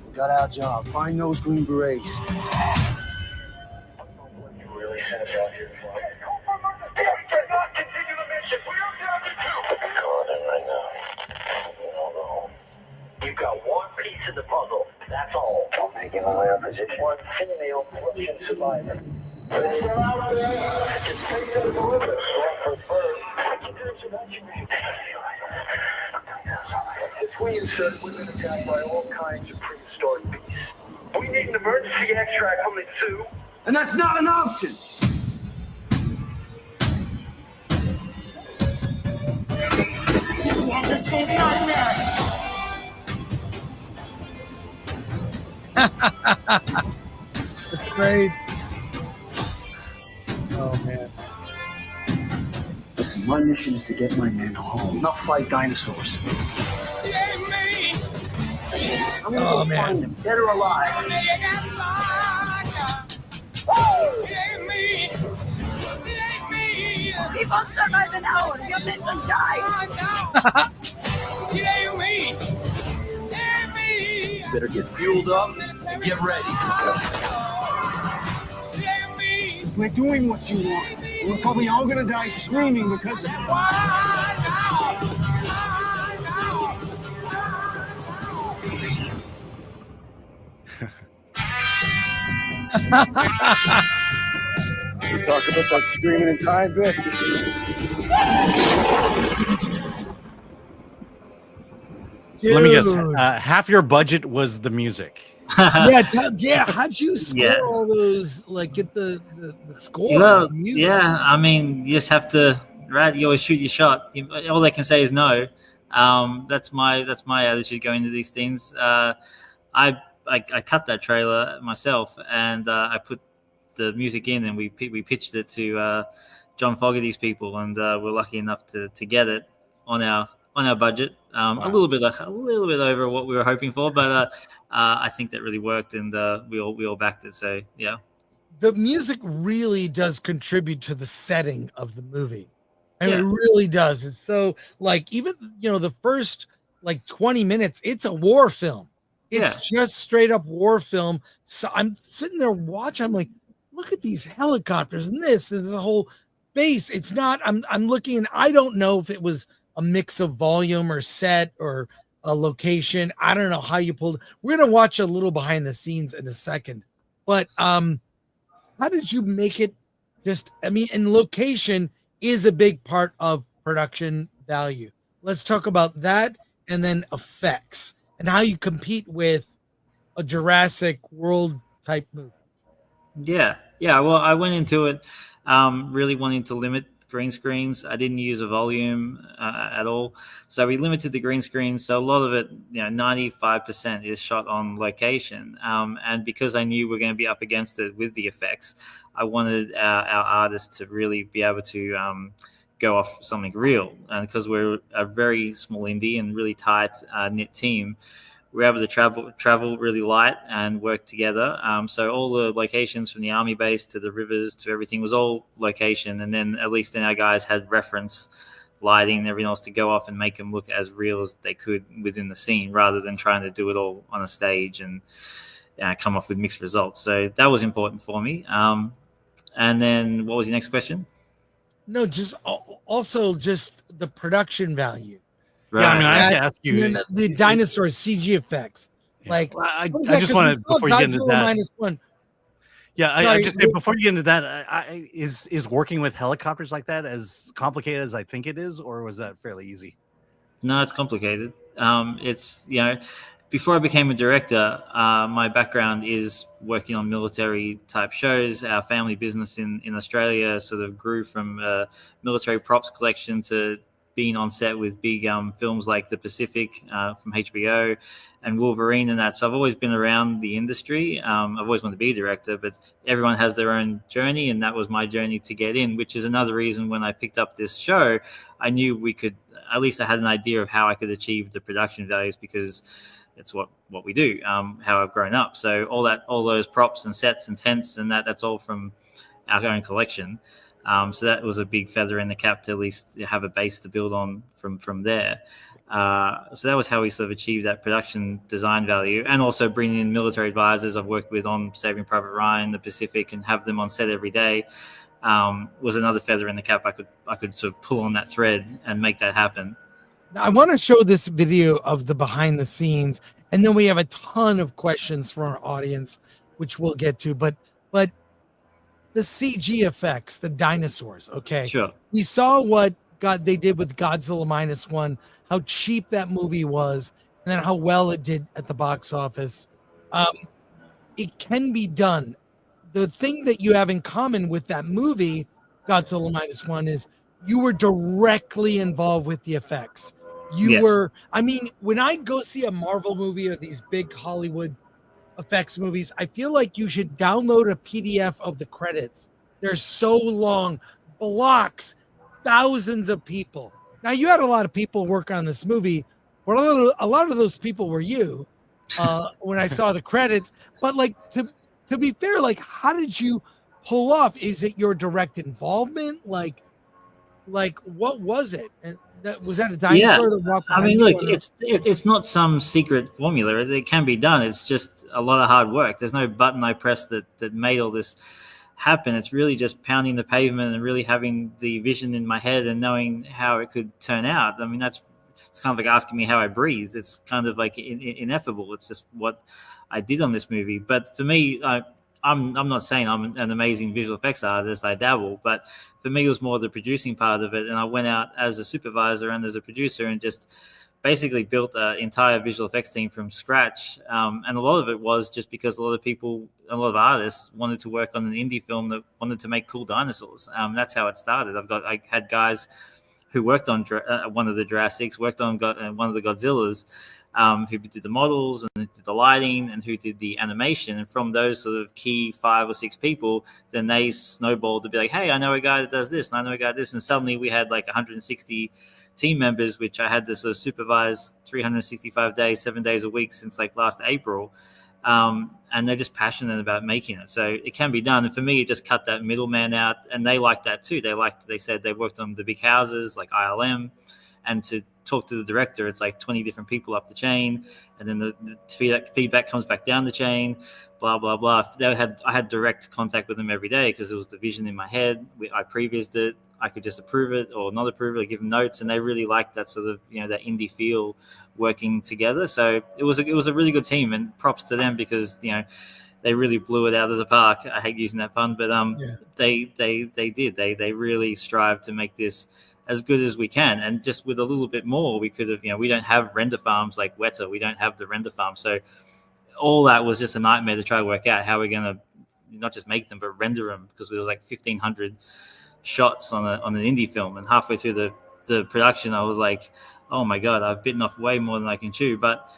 We got our job. Find those Green Berets. You've got one piece of the puzzle. That's all. I'm making my way up position. One female Russian survivor. If you're out there, just take to the perimeter. If we insert women attacked by all kinds of prehistoric beasts, we need an emergency extract from the zoo. And that's not an option. You want to take nightmare? That's great. Oh man. Listen, my mission is to get my men home, not fight dinosaurs. I'm gonna go find them, dead or alive. People survive an hour. Your mission dies. Better get fueled up and get ready. We're doing what you want. We're probably all gonna die screaming because of We talk about that screaming and time bit. So let me guess. Half your budget was the music. Yeah. How'd you score all those? Like, get the score? Well, the music? yeah. I mean, you just have to. Right, you always shoot your shot. All they can say is no. That's my attitude going into these things. I cut that trailer myself, and I put the music in, and we pitched it to John Fogerty's people, and we're lucky enough to get it on our budget. A little bit over what we were hoping for, but I think that really worked, and we all backed it. So yeah, the music really does contribute to the setting of the movie. I mean, it really does. It's so, like, even the first like 20 minutes, it's a war film. It's just straight up war film. So I'm sitting there watching. I'm like, look at these helicopters and this. There's a whole base. It's not. I'm looking, and I don't know if it was a mix of volume or set or a location. I don't know how you pulled. We're gonna watch a little behind the scenes in a second. But how did you make it? And location is a big part of production value. Let's talk about that, and then effects and how you compete with a Jurassic World type movie. Yeah. Well, I went into it really wanting to limit green screens. I didn't use a volume at all, so we limited the green screens. So a lot of it, 95% is shot on location. And because I knew we're going to be up against it with the effects, I wanted our artists to really be able to go off something real. And because we're a very small indie and really tight knit team, we're able to travel really light and work together. So all the locations, from the army base to the rivers to everything, was all location. And then at least then our guys had reference lighting and everything else to go off and make them look as real as they could within the scene, rather than trying to do it all on a stage and come off with mixed results. So that was important for me. And then what was your next question? No, just also just the production value. Right. Yeah, I mean, I have to ask you the dinosaur CG effects. Like, I just want to, before you get into that. -1. Yeah, Sorry, I just say, before you get into that, is working with helicopters like that as complicated as I think it is, or was that fairly easy? No, it's complicated. It's before I became a director, my background is working on military type shows. Our family business in Australia sort of grew from a military props collection to being on set with big films like The Pacific from HBO and Wolverine and that. So I've always been around the industry. I've always wanted to be a director, but everyone has their own journey, and that was my journey to get in, which is another reason when I picked up this show, I knew we could, at least I had an idea of how I could achieve the production values, because it's what we do, how I've grown up. So all those props and sets and tents and that's all from our own collection. So that was a big feather in the cap to at least have a base to build on from there. So that was how we sort of achieved that production design value, and also bringing in military advisors I've worked with on Saving Private Ryan, The Pacific, and have them on set every day was another feather in the cap. I could sort of pull on that thread and make that happen. I want to show this video of the behind the scenes, and then we have a ton of questions from our audience, which we'll get to. But the CG effects, the dinosaurs. Okay, sure. We saw what they did with Godzilla -1, how cheap that movie was, and then how well it did at the box office. It can be done. The thing that you have in common with that movie, Godzilla -1, is you were directly involved with the effects. You were, I mean, when I go see a Marvel movie or these big Hollywood effects movies, I feel like you should download a PDF of the credits. They're so long, blocks, thousands of people. Now, you had a lot of people work on this movie, but a lot of those people were you when I saw the credits. But like, to be fair, like, how did you pull off? Is it your direct involvement? Like what was it? And was that a dinosaur that walked behind I mean, you? look, it's not some secret formula. It can be done. It's just a lot of hard work. There's no button I pressed that made all this happen. It's really just pounding the pavement and really having the vision in my head and knowing how it could turn out. I mean, it's kind of like asking me how I breathe. It's kind of like ineffable. It's just what I did on this movie. But for me, I'm not saying I'm an amazing visual effects artist. I dabble, but for me, it was more the producing part of it. And I went out as a supervisor and as a producer and just basically built an entire visual effects team from scratch. And a lot of it was just because a lot of artists wanted to work on an indie film that wanted to make cool dinosaurs. That's how it started. I had guys who worked on one of the Jurassics, worked on one of the Godzillas, who did the models and did the lighting and who did the animation. And from those sort of key 5 or 6 people, then they snowballed to be like, hey, I know a guy that does this, and I know a guy that does this. And suddenly we had like 160 team members, which I had to sort of supervise 365 days, 7 days a week since like last April. And they're just passionate about making it. So it can be done. And for me, it just cut that middleman out. And they liked that too. They said they worked on the big houses like ILM, and to talk to the director, it's like 20 different people up the chain. And then the feedback comes back down the chain, blah, blah, blah. I had direct contact with them every day because it was the vision in my head. I previewed it. I could just approve it or not approve it or give them notes. And they really liked that sort of, that indie feel working together. So it was a really good team, and props to them because, they really blew it out of the park. I hate using that pun, but they did. They really strived to make this as good as we can, and just with a little bit more, we could have. We don't have render farms like Weta. We don't have the render farm, so all that was just a nightmare to try to work out how we're going to not just make them but render them, because there was like 1,500 shots on an indie film, and halfway through the production, I was like, oh my god, I've bitten off way more than I can chew. But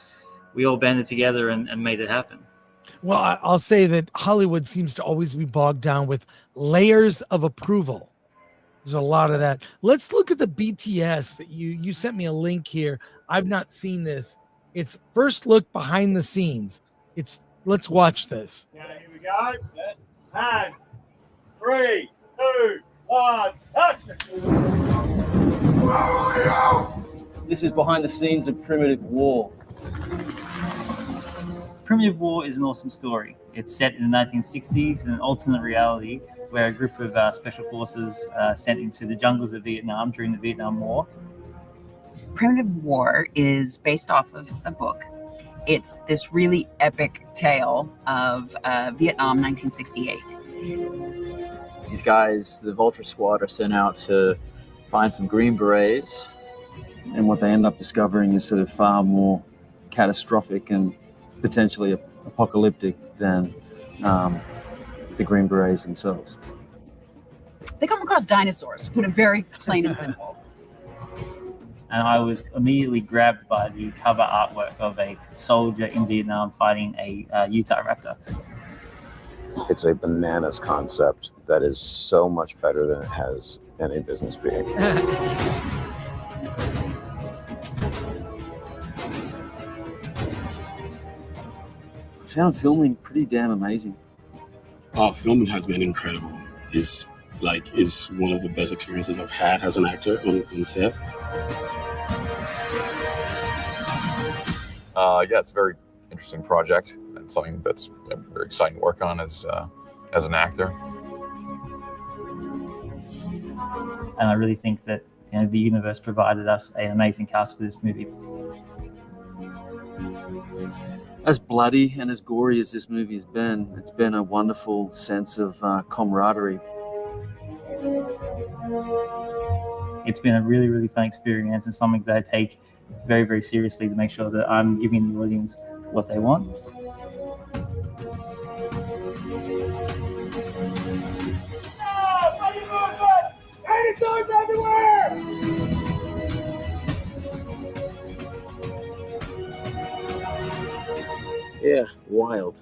we all banded together and made it happen. Well, I'll say that Hollywood seems to always be bogged down with layers of approval. There's a lot of that. Let's look at the BTS that you sent me a link here. I've not seen this. It's first look behind the scenes. Let's watch this. Yeah, here we go. Set. And 3, 2, 1, action! This is behind the scenes of Primitive War. Primitive War is an awesome story. It's set in the 1960s in an alternate reality where a group of special forces sent into the jungles of Vietnam during the Vietnam War. Primitive War is based off of a book. It's this really epic tale of Vietnam 1968. These guys, the Vulture Squad, are sent out to find some Green Berets. And what they end up discovering is sort of far more catastrophic and potentially apocalyptic than the Green Berets themselves. They come across dinosaurs, put it very plain and simple. And I was immediately grabbed by the cover artwork of a soldier in Vietnam fighting a Utah raptor. It's a bananas concept that is so much better than it has any business being. I found filming pretty damn amazing. Filming has been incredible. It's one of the best experiences I've had as an actor on set. Yeah, it's a very interesting project and something that's very exciting to work on as an actor. And I really think that the universe provided us an amazing cast for this movie. As bloody and as gory as this movie has been, it's been a wonderful sense of camaraderie. It's been a really, really fun experience, and something that I take very, very seriously to make sure that I'm giving the audience what they want. Dinosaurs everywhere! Yeah, wild.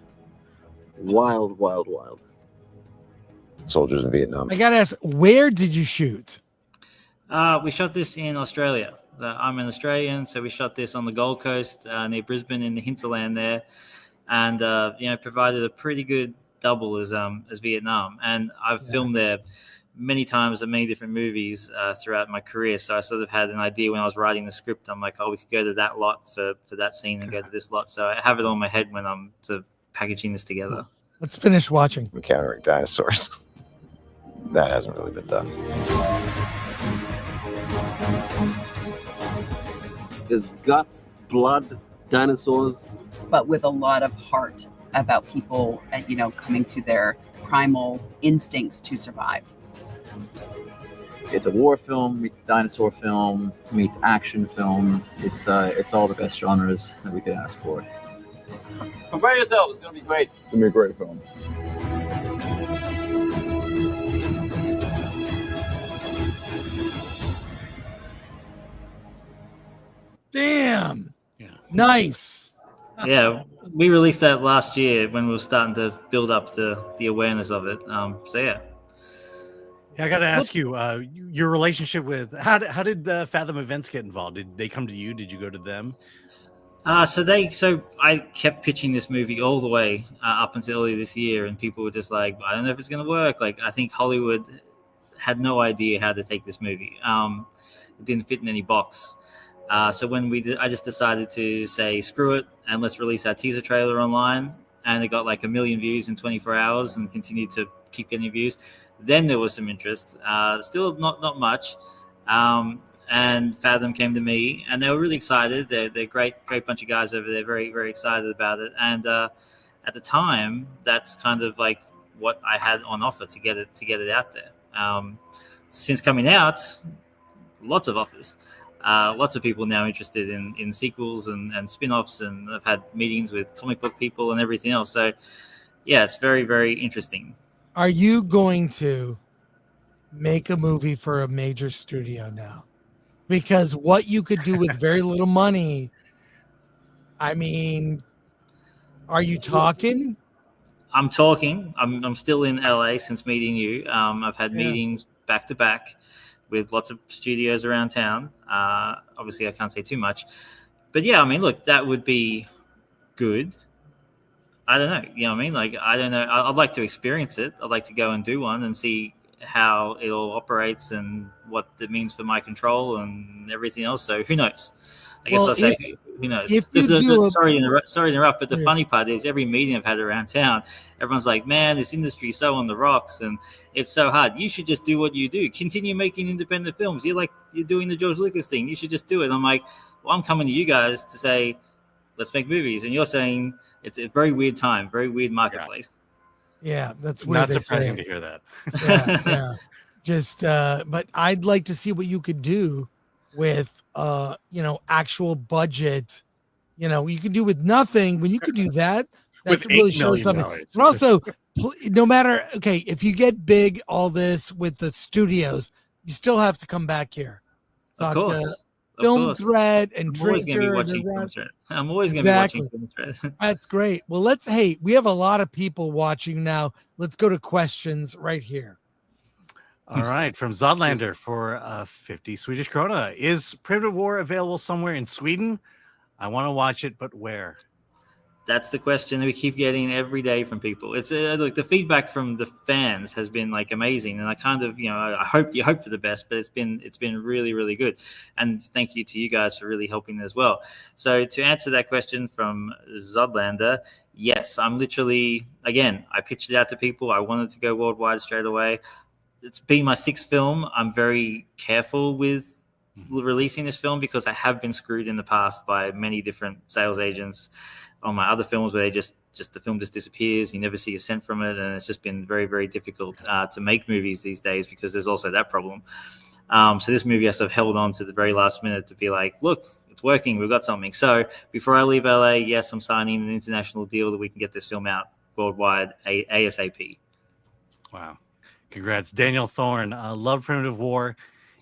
Wild, wild, wild. Soldiers in Vietnam. I gotta ask, where did you shoot? We shot this in Australia. I'm an Australian, so we shot this on the Gold Coast near Brisbane in the hinterland there, and provided a pretty good double as Vietnam. And I've filmed there many times in many different movies throughout my career, so I sort of had an idea when I was writing the script. I'm like, we could go to that lot for that scene and go to this lot. So I have it on my head when I'm sort of packaging this together. Let's finish watching. Encountering dinosaurs. that hasn't really been done. There's guts, blood, dinosaurs. But with a lot of heart about people, coming to their primal instincts to survive. It's a war film meets dinosaur film meets action film. It's all the best genres that we could ask for. Prepare yourselves. It's gonna be great. It's gonna be a great film. Damn. Yeah. Nice. Yeah, we released that last year when we were starting to build up the awareness of it. So yeah. Yeah, I got to ask you, your relationship with how did Fathom Events get involved? Did they come to you? Did you go to them? So I kept pitching this movie all the way up until earlier this year, and people were just like, I don't know if it's going to work. Like, I think Hollywood had no idea how to take this movie. It didn't fit in any box. So when I just decided to say, screw it, and let's release our teaser trailer online. And it got like 1 million views in 24 hours and continued to keep getting views. Then there was some interest, still not much. And Fathom came to me, and they were really excited. They're a great bunch of guys over there, very, very excited about it. And at the time, that's kind of like what I had on offer to get it out there. Since coming out, lots of offers. Lots of people now interested in sequels and spin-offs, and I've had meetings with comic book people and everything else. So, yeah, it's very, very interesting. Are you going to make a movie for a major studio now? Because what you could do with very little money, I mean, are you talking? I'm talking. I'm still in LA since meeting you. I've had meetings back to back with lots of studios around town. Obviously, I can't say too much. But yeah, I mean, look, that would be good. I don't know. You know what I mean? Like, I don't know. I'd like to experience it. I'd like to go and do one and see how it all operates and what it means for my control and everything else. So who knows? I guess I'll say who knows. Sorry to interrupt, but the funny part is every meeting I've had around town, everyone's like, man, this industry is so on the rocks and it's so hard. You should just do what you do. Continue making independent films. You're doing the George Lucas thing. You should just do it. And I'm like, well, I'm coming to you guys to say, let's make movies. And you're saying it's a very weird time, very weird marketplace. Yeah, that's weird. Not surprising to hear that. Yeah. Just, but I'd like to see what you could do with, actual budget. You could do with nothing. When you could do that, that's really shows something. But also, no matter, if you get big, all this with the studios, you still have to come back here. Of course. Film Thread and I'm always going to be watching Film Thread. I'm always going to be watching Film Thread. That's great. Well, we have a lot of people watching now. Let's go to questions right here. All right, from Zodlander for 50 Swedish krona. Is Primitive War available somewhere in Sweden? I want to watch it, but where? That's the question that we keep getting every day from people. It's look, the feedback from the fans has been like amazing, and I kind of I hope for the best, but it's been really, really good, and thank you to you guys for really helping as well. So to answer that question from Zodlander, yes, I'm literally, again, I pitched it out to people. I wanted to go worldwide straight away. It's been my 6th film. I'm very careful with releasing this film because I have been screwed in the past by many different sales agents on my other films where they just the film just disappears. You never see a cent from it. And it's just been very, very difficult to make movies these days because there's also that problem. So this movie has to have held on to the very last minute to be like, look, it's working. We've got something. So before I leave LA, yes, I'm signing an international deal that we can get this film out worldwide ASAP. Wow. Congrats. Daniel Thorne, love Primitive War.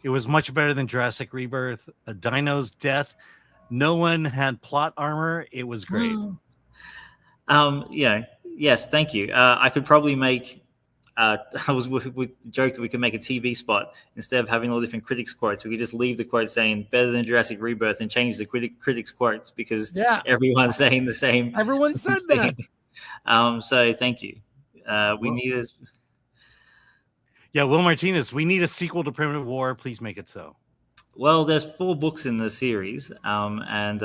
It was much better than Jurassic Rebirth. A dino's death. No one had plot armor. It was great. Yes, thank you. I could probably make. We joked that we could make a TV spot instead of having all different critics quotes. We could just leave the quote saying "better than Jurassic Rebirth" and change the critics quotes because everyone's saying the same. Everyone said that. So thank you. We need a. Yeah, Will Martinez. We need a sequel to Primitive War. Please make it so. Well, there's 4 books in the series, and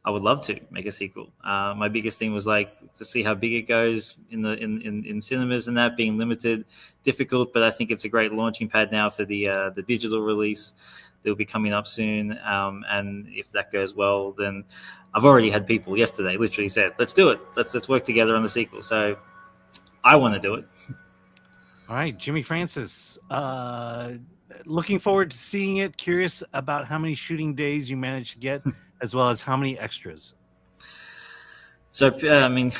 I would love to make a sequel. My biggest thing was like to see how big it goes in cinemas, and that being limited, difficult. But I think it's a great launching pad now for the digital release. They'll be coming up soon, and if that goes well, then I've already had people yesterday literally said, "Let's do it. Let's work together on the sequel." So I want to do it. All right, Jimmy Francis. Looking forward to seeing it. Curious about how many shooting days you managed to get, as well as how many extras. So I mean,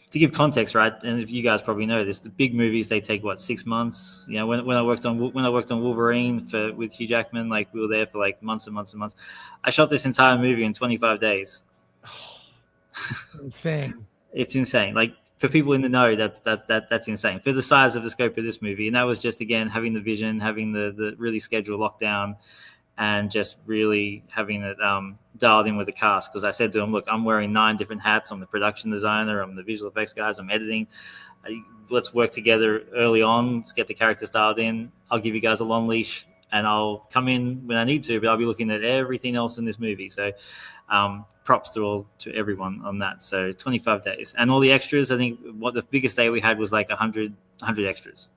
to give context, right? And you guys probably know this, the big movies, they take 6 months. You know, when I worked on Wolverine with Hugh Jackman, like we were there for like months and months and months. I shot this entire movie in 25 days. Insane. It's insane. Like for people in the know, that's insane for the size of the scope of this movie. And that was just, again, having the vision, having the really scheduled lockdown, and just really having it dialed in with the cast. Because I said to him, look, I'm wearing 9 different hats. I'm the production designer. I'm the visual effects guys. I'm editing. Let's work together early on. Let's get the characters dialed in. I'll give you guys a long leash, and I'll come in when I need to, but I'll be looking at everything else in this movie. So props to everyone on that. So 25 days. And all the extras, I think what the biggest day we had was like 100 extras.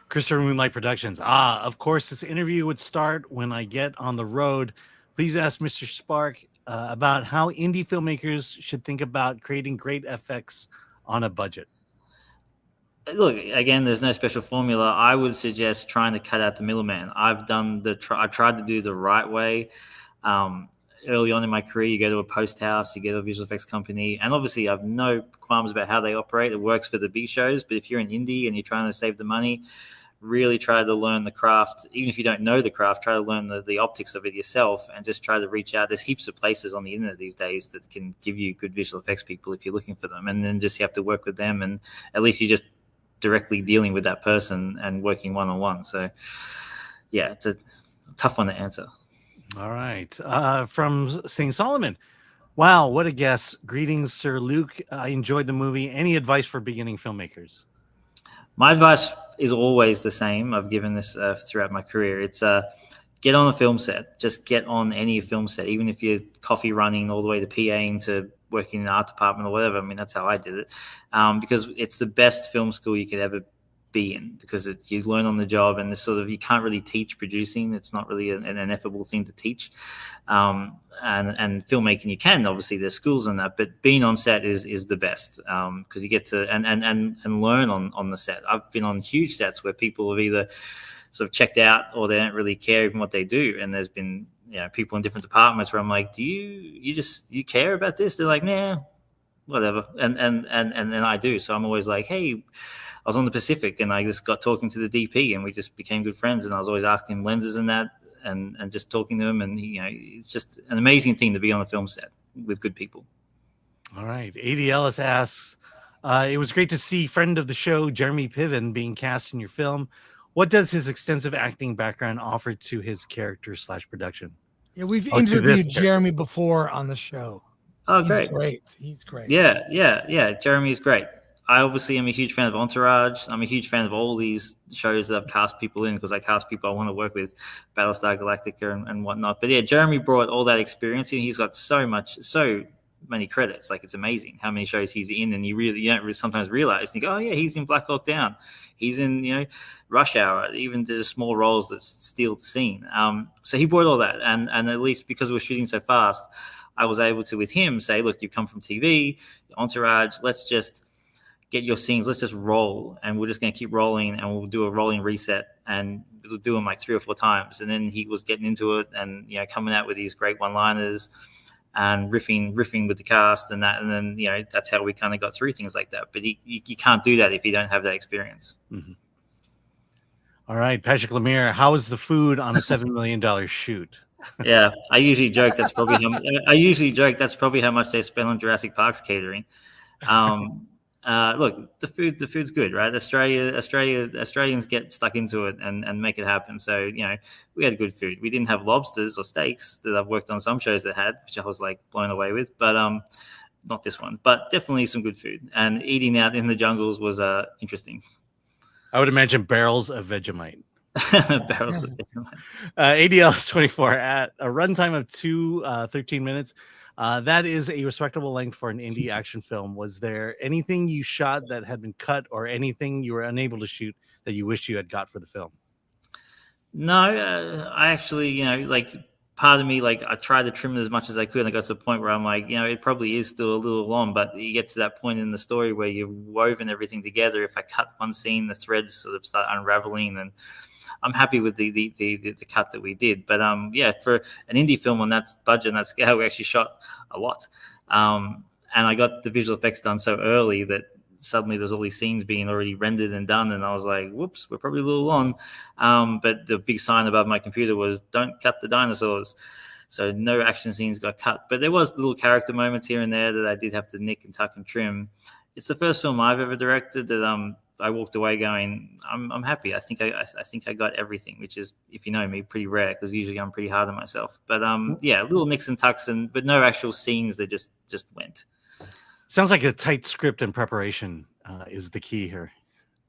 Christopher Moonlight Productions. Of course, this interview would start when I get on the road. Please ask Mr. Sparke about how indie filmmakers should think about creating great effects on a budget. Look, again, there's no special formula. I would suggest trying to cut out the middleman. I tried to do the right way. Early on in my career, you go to a post house, you get a visual effects company, and obviously I have no qualms about how they operate. It works for the big shows, but if you're an indie and you're trying to save the money, really try to learn the craft. Even if you don't know the craft, try to learn the optics of it yourself, and just try to reach out. There's heaps of places on the internet these days that can give you good visual effects people if you're looking for them, and then just you have to work with them, and at least you're just directly dealing with that person and working one-on-one. So yeah, it's a tough one to answer. All right. From St. Solomon. Wow, what a guess. Greetings, Sir Luke. I enjoyed the movie. Any advice for beginning filmmakers? My advice is always the same. I've given this throughout my career. It's get on a film set. Just get on any film set, even if you're coffee running all the way to PAing to working in the art department or whatever. I mean, that's how I did it. Because it's the best film school you could ever be in, because you learn on the job, and you can't really teach producing. It's not really an ineffable thing to teach. And filmmaking, you can, obviously there's schools in that, but being on set is the best, because you get to and learn on the set. I've been on huge sets where people have either sort of checked out or they don't really care even what they do, and there's been people in different departments where I'm like, do you care about this? They're like, nah, whatever, and I do. So I'm always like, hey, I was on the Pacific and I just got talking to the DP and we just became good friends, and I was always asking him lenses and that, and just talking to him, and it's just an amazing thing to be on a film set with good people. All right. A.D. Ellis asks, it was great to see friend of the show Jeremy Piven being cast in your film. What does his extensive acting background offer to his character / production? Yeah, we've interviewed Jeremy before on the show. Oh, great. He's great. Yeah. Jeremy's great. I obviously am a huge fan of Entourage. I'm a huge fan of all these shows that I've cast people in, because I cast people I want to work with, Battlestar Galactica and whatnot. But yeah, Jeremy brought all that experience in. He's got so many credits. Like, it's amazing how many shows he's in, and you don't sometimes realize. And you go, oh yeah, he's in Black Hawk Down. He's in Rush Hour. Even there's small roles that steal the scene. So he brought all that, and at least because we're shooting so fast, I was able to with him say, look, you've come from TV, Entourage. Let's just get your scenes. Let's just roll, and we're just going to keep rolling, and we'll do a rolling reset, and we'll do them like 3 or 4 times. And then he was getting into it, and coming out with these great one-liners and riffing with the cast and that, and then that's how we kind of got through things like that. But you can't do that if you don't have that experience. Mm-hmm. All right, Patrick Lemire, how is the food on a $7 million shoot? Yeah, I usually joke that's probably how much they spend on Jurassic Park's catering. Look, the food's good, right? Australians get stuck into it and make it happen. So, we had good food. We didn't have lobsters or steaks that I've worked on some shows that had, which I was like blown away with, but not this one. But definitely some good food. And eating out in the jungles was interesting. I would imagine barrels of Vegemite. Barrels of Vegemite. ADL is 24 at a runtime of 13 minutes. That is a respectable length for an indie action film. Was there anything you shot that had been cut, or anything you were unable to shoot that you wish you had got for the film? No, I actually, like part of me, like I tried to trim it as much as I could. And I got to the point where I'm like, it probably is still a little long, but you get to that point in the story where you've woven everything together. If I cut one scene, the threads sort of start unraveling, and I'm happy with the cut that we did. But for an indie film on that budget and that scale, we actually shot a lot. And I got the visual effects done so early that suddenly there's all these scenes being already rendered and done, and I was like, whoops, we're probably a little long. But the big sign above my computer was, don't cut the dinosaurs. So no action scenes got cut. But there was little character moments here and there that I did have to nick and tuck and trim. It's the first film I've ever directed that I walked away going, I'm happy. I think I got everything, which is, if you know me, pretty rare, because usually I'm pretty hard on myself. But little nicks and tucks, but no actual scenes that just went. Sounds like a tight script and preparation is the key here.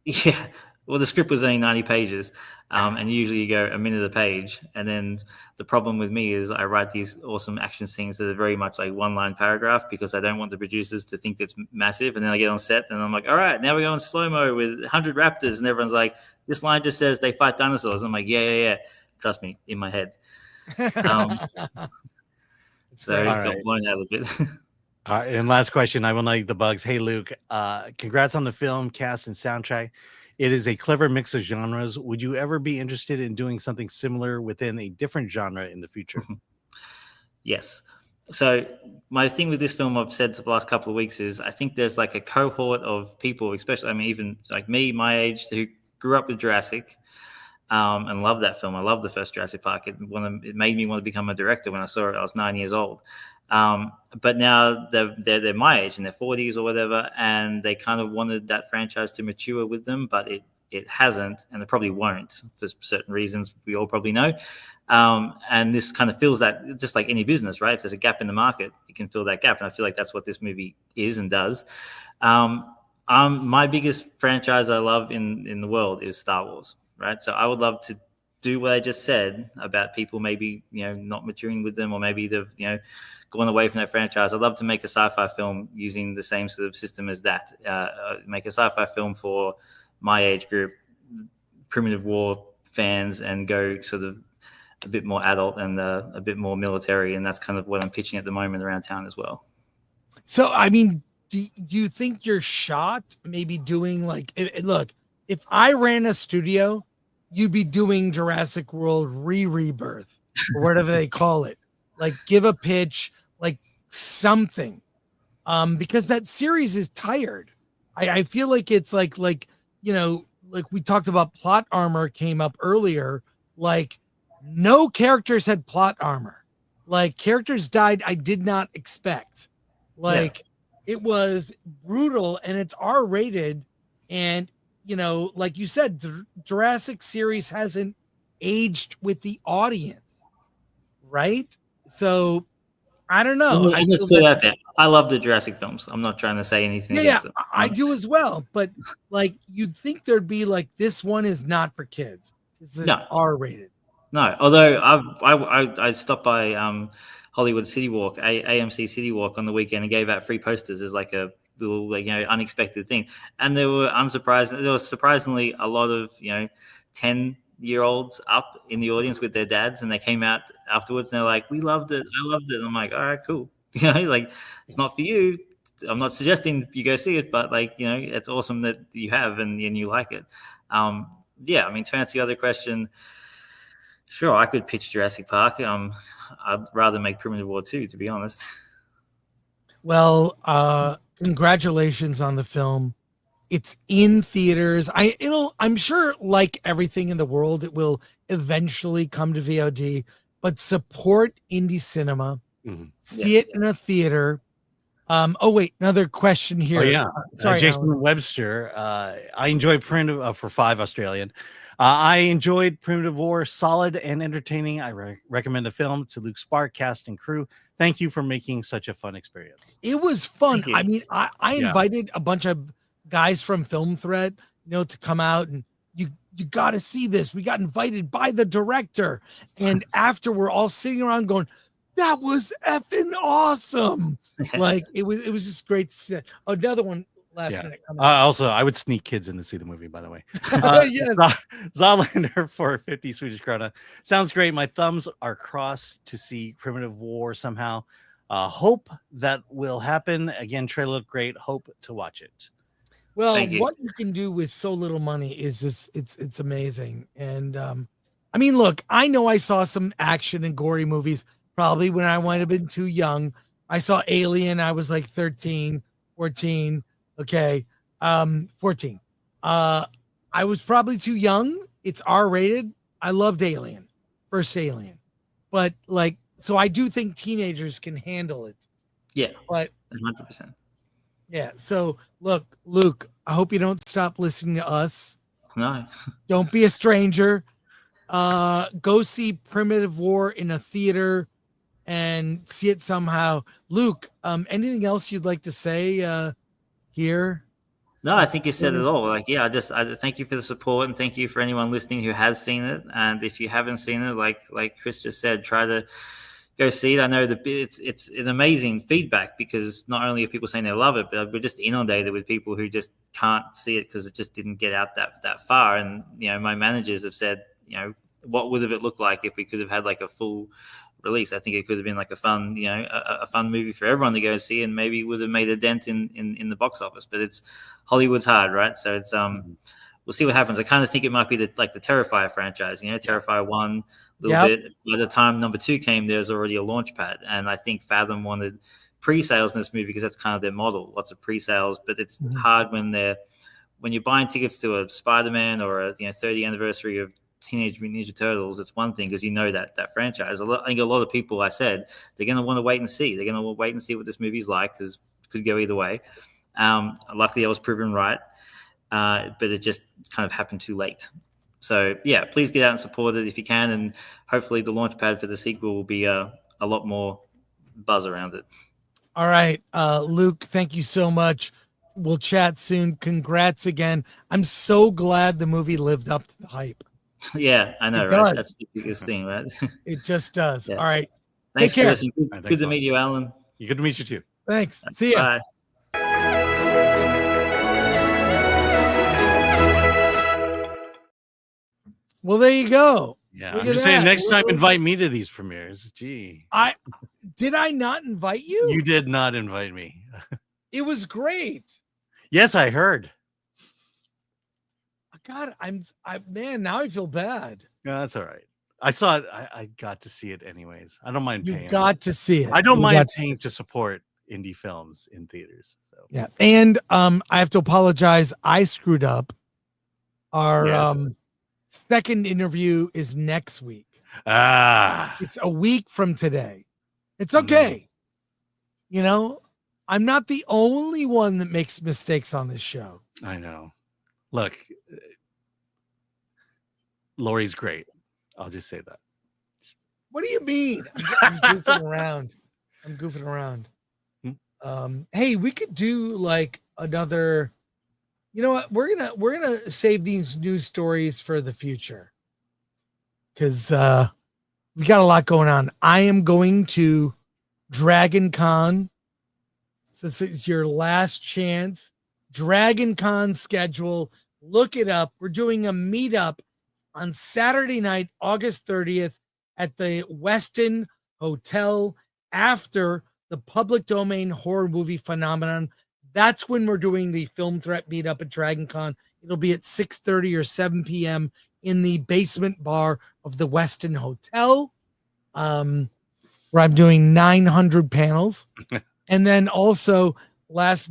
Yeah. Well, the script was only 90 pages, and usually you go a minute a page. And then the problem with me is I write these awesome action scenes that are very much like one-line paragraph, because I don't want the producers to think it's massive. And then I get on set and I'm like, all right, now we go in slow-mo with 100 raptors. And everyone's like, this line just says they fight dinosaurs. I'm like, yeah. Trust me, in my head. So it got blown out a bit. All right, and last question. I will not eat the bugs. Hey, Luke, congrats on the film, cast, and soundtrack. It is a clever mix of genres. Would you ever be interested in doing something similar within a different genre in the future? Yes. So my thing with this film, I've said for the last couple of weeks, is I think there's like a cohort of people, especially, even like me, my age, who grew up with Jurassic and loved that film. I love the first Jurassic Park. It made me want to become a director when I saw it. I was 9 years old. But now they're my age, in their 40s or whatever, and they kind of wanted that franchise to mature with them, but it hasn't, and it probably won't for certain reasons we all probably know. And this kind of fills that, just like any business, right? If there's a gap in the market, it can fill that gap, and I feel like that's what this movie is and does. My biggest franchise I love in the world is Star Wars, right? So I would love to do what I just said about people maybe not maturing with them, or maybe they've gone away from that franchise. I'd love to make a sci-fi film using the same sort of system as that. Make a sci-fi film for my age group, primitive war fans, and go sort of a bit more adult and a bit more military. And that's kind of what I'm pitching at the moment around town as well. So, do you think you're shot maybe doing look, if I ran a studio, you'd be doing Jurassic World Rebirth or whatever they call it. Like, give a pitch, like something, because that series is tired. I feel like it's like we talked about plot armor came up earlier. Like, no characters had plot armor. Like, characters died I did not expect. It was brutal, and it's R-rated, and like you said, the Jurassic series hasn't aged with the audience, right? So I don't know. Let's put it out there. I love the Jurassic films. I'm not trying to say anything against them. I do as well. But like, you'd think there'd be like, this one is not for kids. This is R-rated. No, although I stopped by Hollywood City Walk, AMC City Walk on the weekend, and gave out free posters as like a little unexpected thing. And there was surprisingly a lot of 10-year-olds up in the audience with their dads, and they came out afterwards and they're like, we loved it, I loved it. And I'm like, all right, cool. Like, it's not for you. I'm not suggesting you go see it, but it's awesome that you have and you like it. To answer the other question, sure, I could pitch Jurassic Park. I'd rather make Primitive War 2, to be honest. Well, congratulations on the film. It's in theaters. I'm sure, like everything in the world, it will eventually come to VOD, but support indie cinema. Mm-hmm. See it in a theater. Another question here. Oh, yeah. Sorry, Jason Alan. Webster. I enjoyed Primitive for 5 Australian. I enjoyed Primitive War, solid and entertaining. I recommend the film to Luke Sparke, cast and crew. Thank you for making such a fun experience. It was fun. I invited a bunch of guys from Film Threat, to come out, and you got to see this. We got invited by the director, and after we're all sitting around going, that was effing awesome. Like it was just great to see. Another one last minute. Also, I would sneak kids in to see the movie, by the way. Yes. Zolander for 50 Swedish krona. Sounds great. My thumbs are crossed to see Primitive War somehow. Hope that will happen. Again, trailer looked great. Hope to watch it. Well, what you can do with so little money is just it's amazing. And I mean, look, I know I saw some action and gory movies probably when I might have been too young. I saw Alien, I was like 13, 14. Okay. 14. I was probably too young. It's R-rated. I loved Alien, first Alien. But like, so I do think teenagers can handle it. Yeah. But 100%. yeah. So look, Luke, I hope you don't stop listening to us. No. Don't be a stranger. Go see Primitive War in a theater and see it somehow. Luke, anything else you'd like to say here? No, I think you said it all. Like, yeah, I thank you for the support and thank you for anyone listening who has seen it. And if you haven't seen it, like Chris just said, try to go see it. I know it's amazing feedback because not only are people saying they love it, but we're just inundated with people who just can't see it because it just didn't get out that far. And my managers have said, what would have it looked like if we could have had like a full release? I think it could have been like a fun, a fun movie for everyone to go see, and maybe would have made a dent in the box office. But it's Hollywood's hard, right? So it's we'll see what happens. I kind of think it might be the Terrifier franchise. Terrifier 1 a little bit. By the time number 2 came, there's already a launch pad, and I think Fathom wanted pre-sales in this movie because that's kind of their model. Lots of pre-sales, but it's hard when you're buying tickets to a Spider-Man or a 30th anniversary of Teenage Mutant Ninja Turtles. It's one thing because that franchise. I think a lot of people, I said, they're going to want to wait and see. They're going to wait and see what this movie's like because it could go either way. Luckily, I was proven right, but it just kind of happened too late. So yeah, please get out and support it if you can, and hopefully the launch pad for the sequel will be a lot more buzz around it. All right, Luke, thank you so much. We'll chat soon. Congrats again. I'm so glad the movie lived up to the hype. Yeah, I know, right? That's the biggest thing, right? It just does. Yes. All right. Thanks, Take care. Chris. Good to meet you, Alan. Good to meet you too. Thanks. See ya. Bye. Well, there you go. Yeah, Look I'm at just saying that. next time invite me to these premieres. Gee. Did I not invite you? You did not invite me. It was great. Yes, I heard. God, man, now I feel bad. Yeah, that's all right. I saw it. I got to see it anyways. I don't mind paying. You got to see it. I don't You mind got to paying to support indie films in theaters. So. Yeah. And I have to apologize. I screwed up. Our second interview is next week. It's a week from today. It's okay. I'm not the only one that makes mistakes on this show. I know. Look, Lori's great. I'll just say that. What do you mean? I'm goofing around. I'm goofing around. Hey, we could do like another. You know what? We're gonna save these news stories for the future because we got a lot going on. I am going to Dragon Con. So this is your last chance. Dragon Con schedule. Look it up. We're doing a meetup on Saturday night, August 30th at the Westin Hotel after the public domain horror movie phenomenon. That's when we're doing the film threat meetup at Dragon Con. It'll be at 6:30 or 7 p.m. in the basement bar of the Westin Hotel, where I'm doing 900 panels. And then also last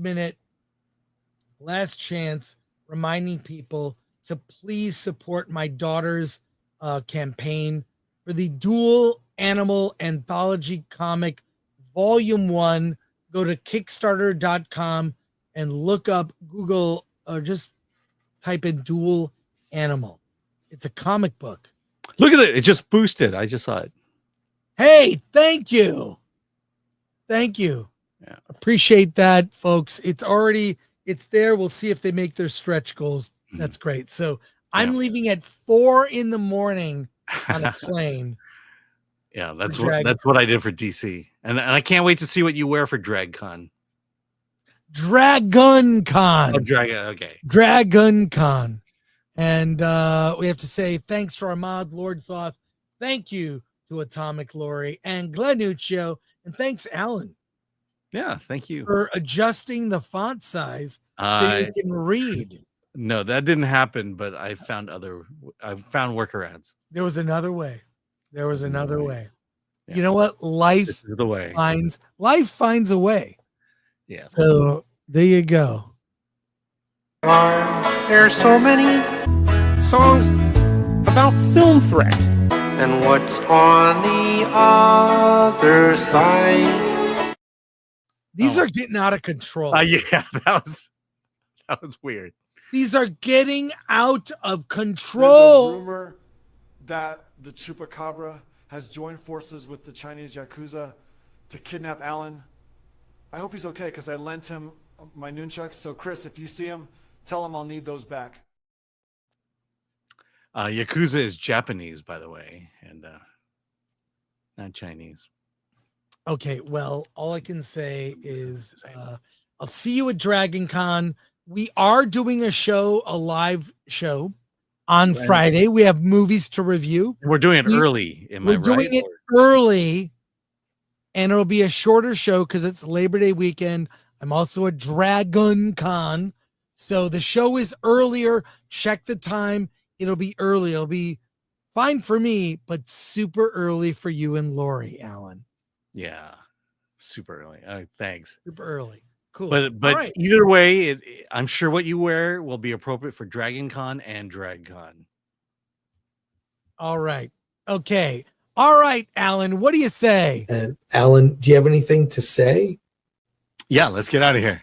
chance, reminding people to please support my daughter's campaign for the Dual Animal Anthology Comic Volume 1. Go to Kickstarter.com and look up Google or just type in Dual Animal. It's a comic book. Look at it. It just boosted. I just saw it. Hey, thank you. Thank you. Yeah. Appreciate that, folks. It's there. We'll see if they make their stretch goals. That's great. So I'm leaving at 4 a.m. on a plane. Yeah, that's For what I did for DC, and I can't wait to see what you wear for DragCon. Dragon Con. Oh, okay. Dragon Con. And we have to say thanks to Ahmad Lord Thoth. Thank you to Atomic Lori and Glenuccio. And thanks, Alan. Yeah, thank you for adjusting the font size so you can read. No, that didn't happen, but I found workarounds. There was another way. There was another way. Yeah. You know what? Life is the way. Life finds a way. Yeah. So there you go. There's so many songs about film threat. And what's on the other side? These are getting out of control. Yeah, that was weird. These are getting out of control. There's a rumor that the Chupacabra has joined forces with the Chinese Yakuza to kidnap Alan. I hope he's okay because I lent him my nunchucks. So Chris, if you see him, tell him I'll need those back. Yakuza is Japanese, by the way, and not Chinese. Okay, well, all I can say is I'll see you at Dragon Con. We are doing a live show on Friday. We have movies to review. We're doing it early. We're doing it early, and it'll be a shorter show because it's Labor Day weekend. I'm also at Dragon Con, so the show is earlier. Check the time. It'll be early. It'll be fine for me, but super early for you and Lori, Alan. Yeah, super early. Thanks. Super early. Cool. But right. Either way, I'm sure what you wear will be appropriate for Dragon Con and DragCon. All right. Okay. All right, Alan. What do you say? And Alan, do you have anything to say? Yeah, let's get out of here.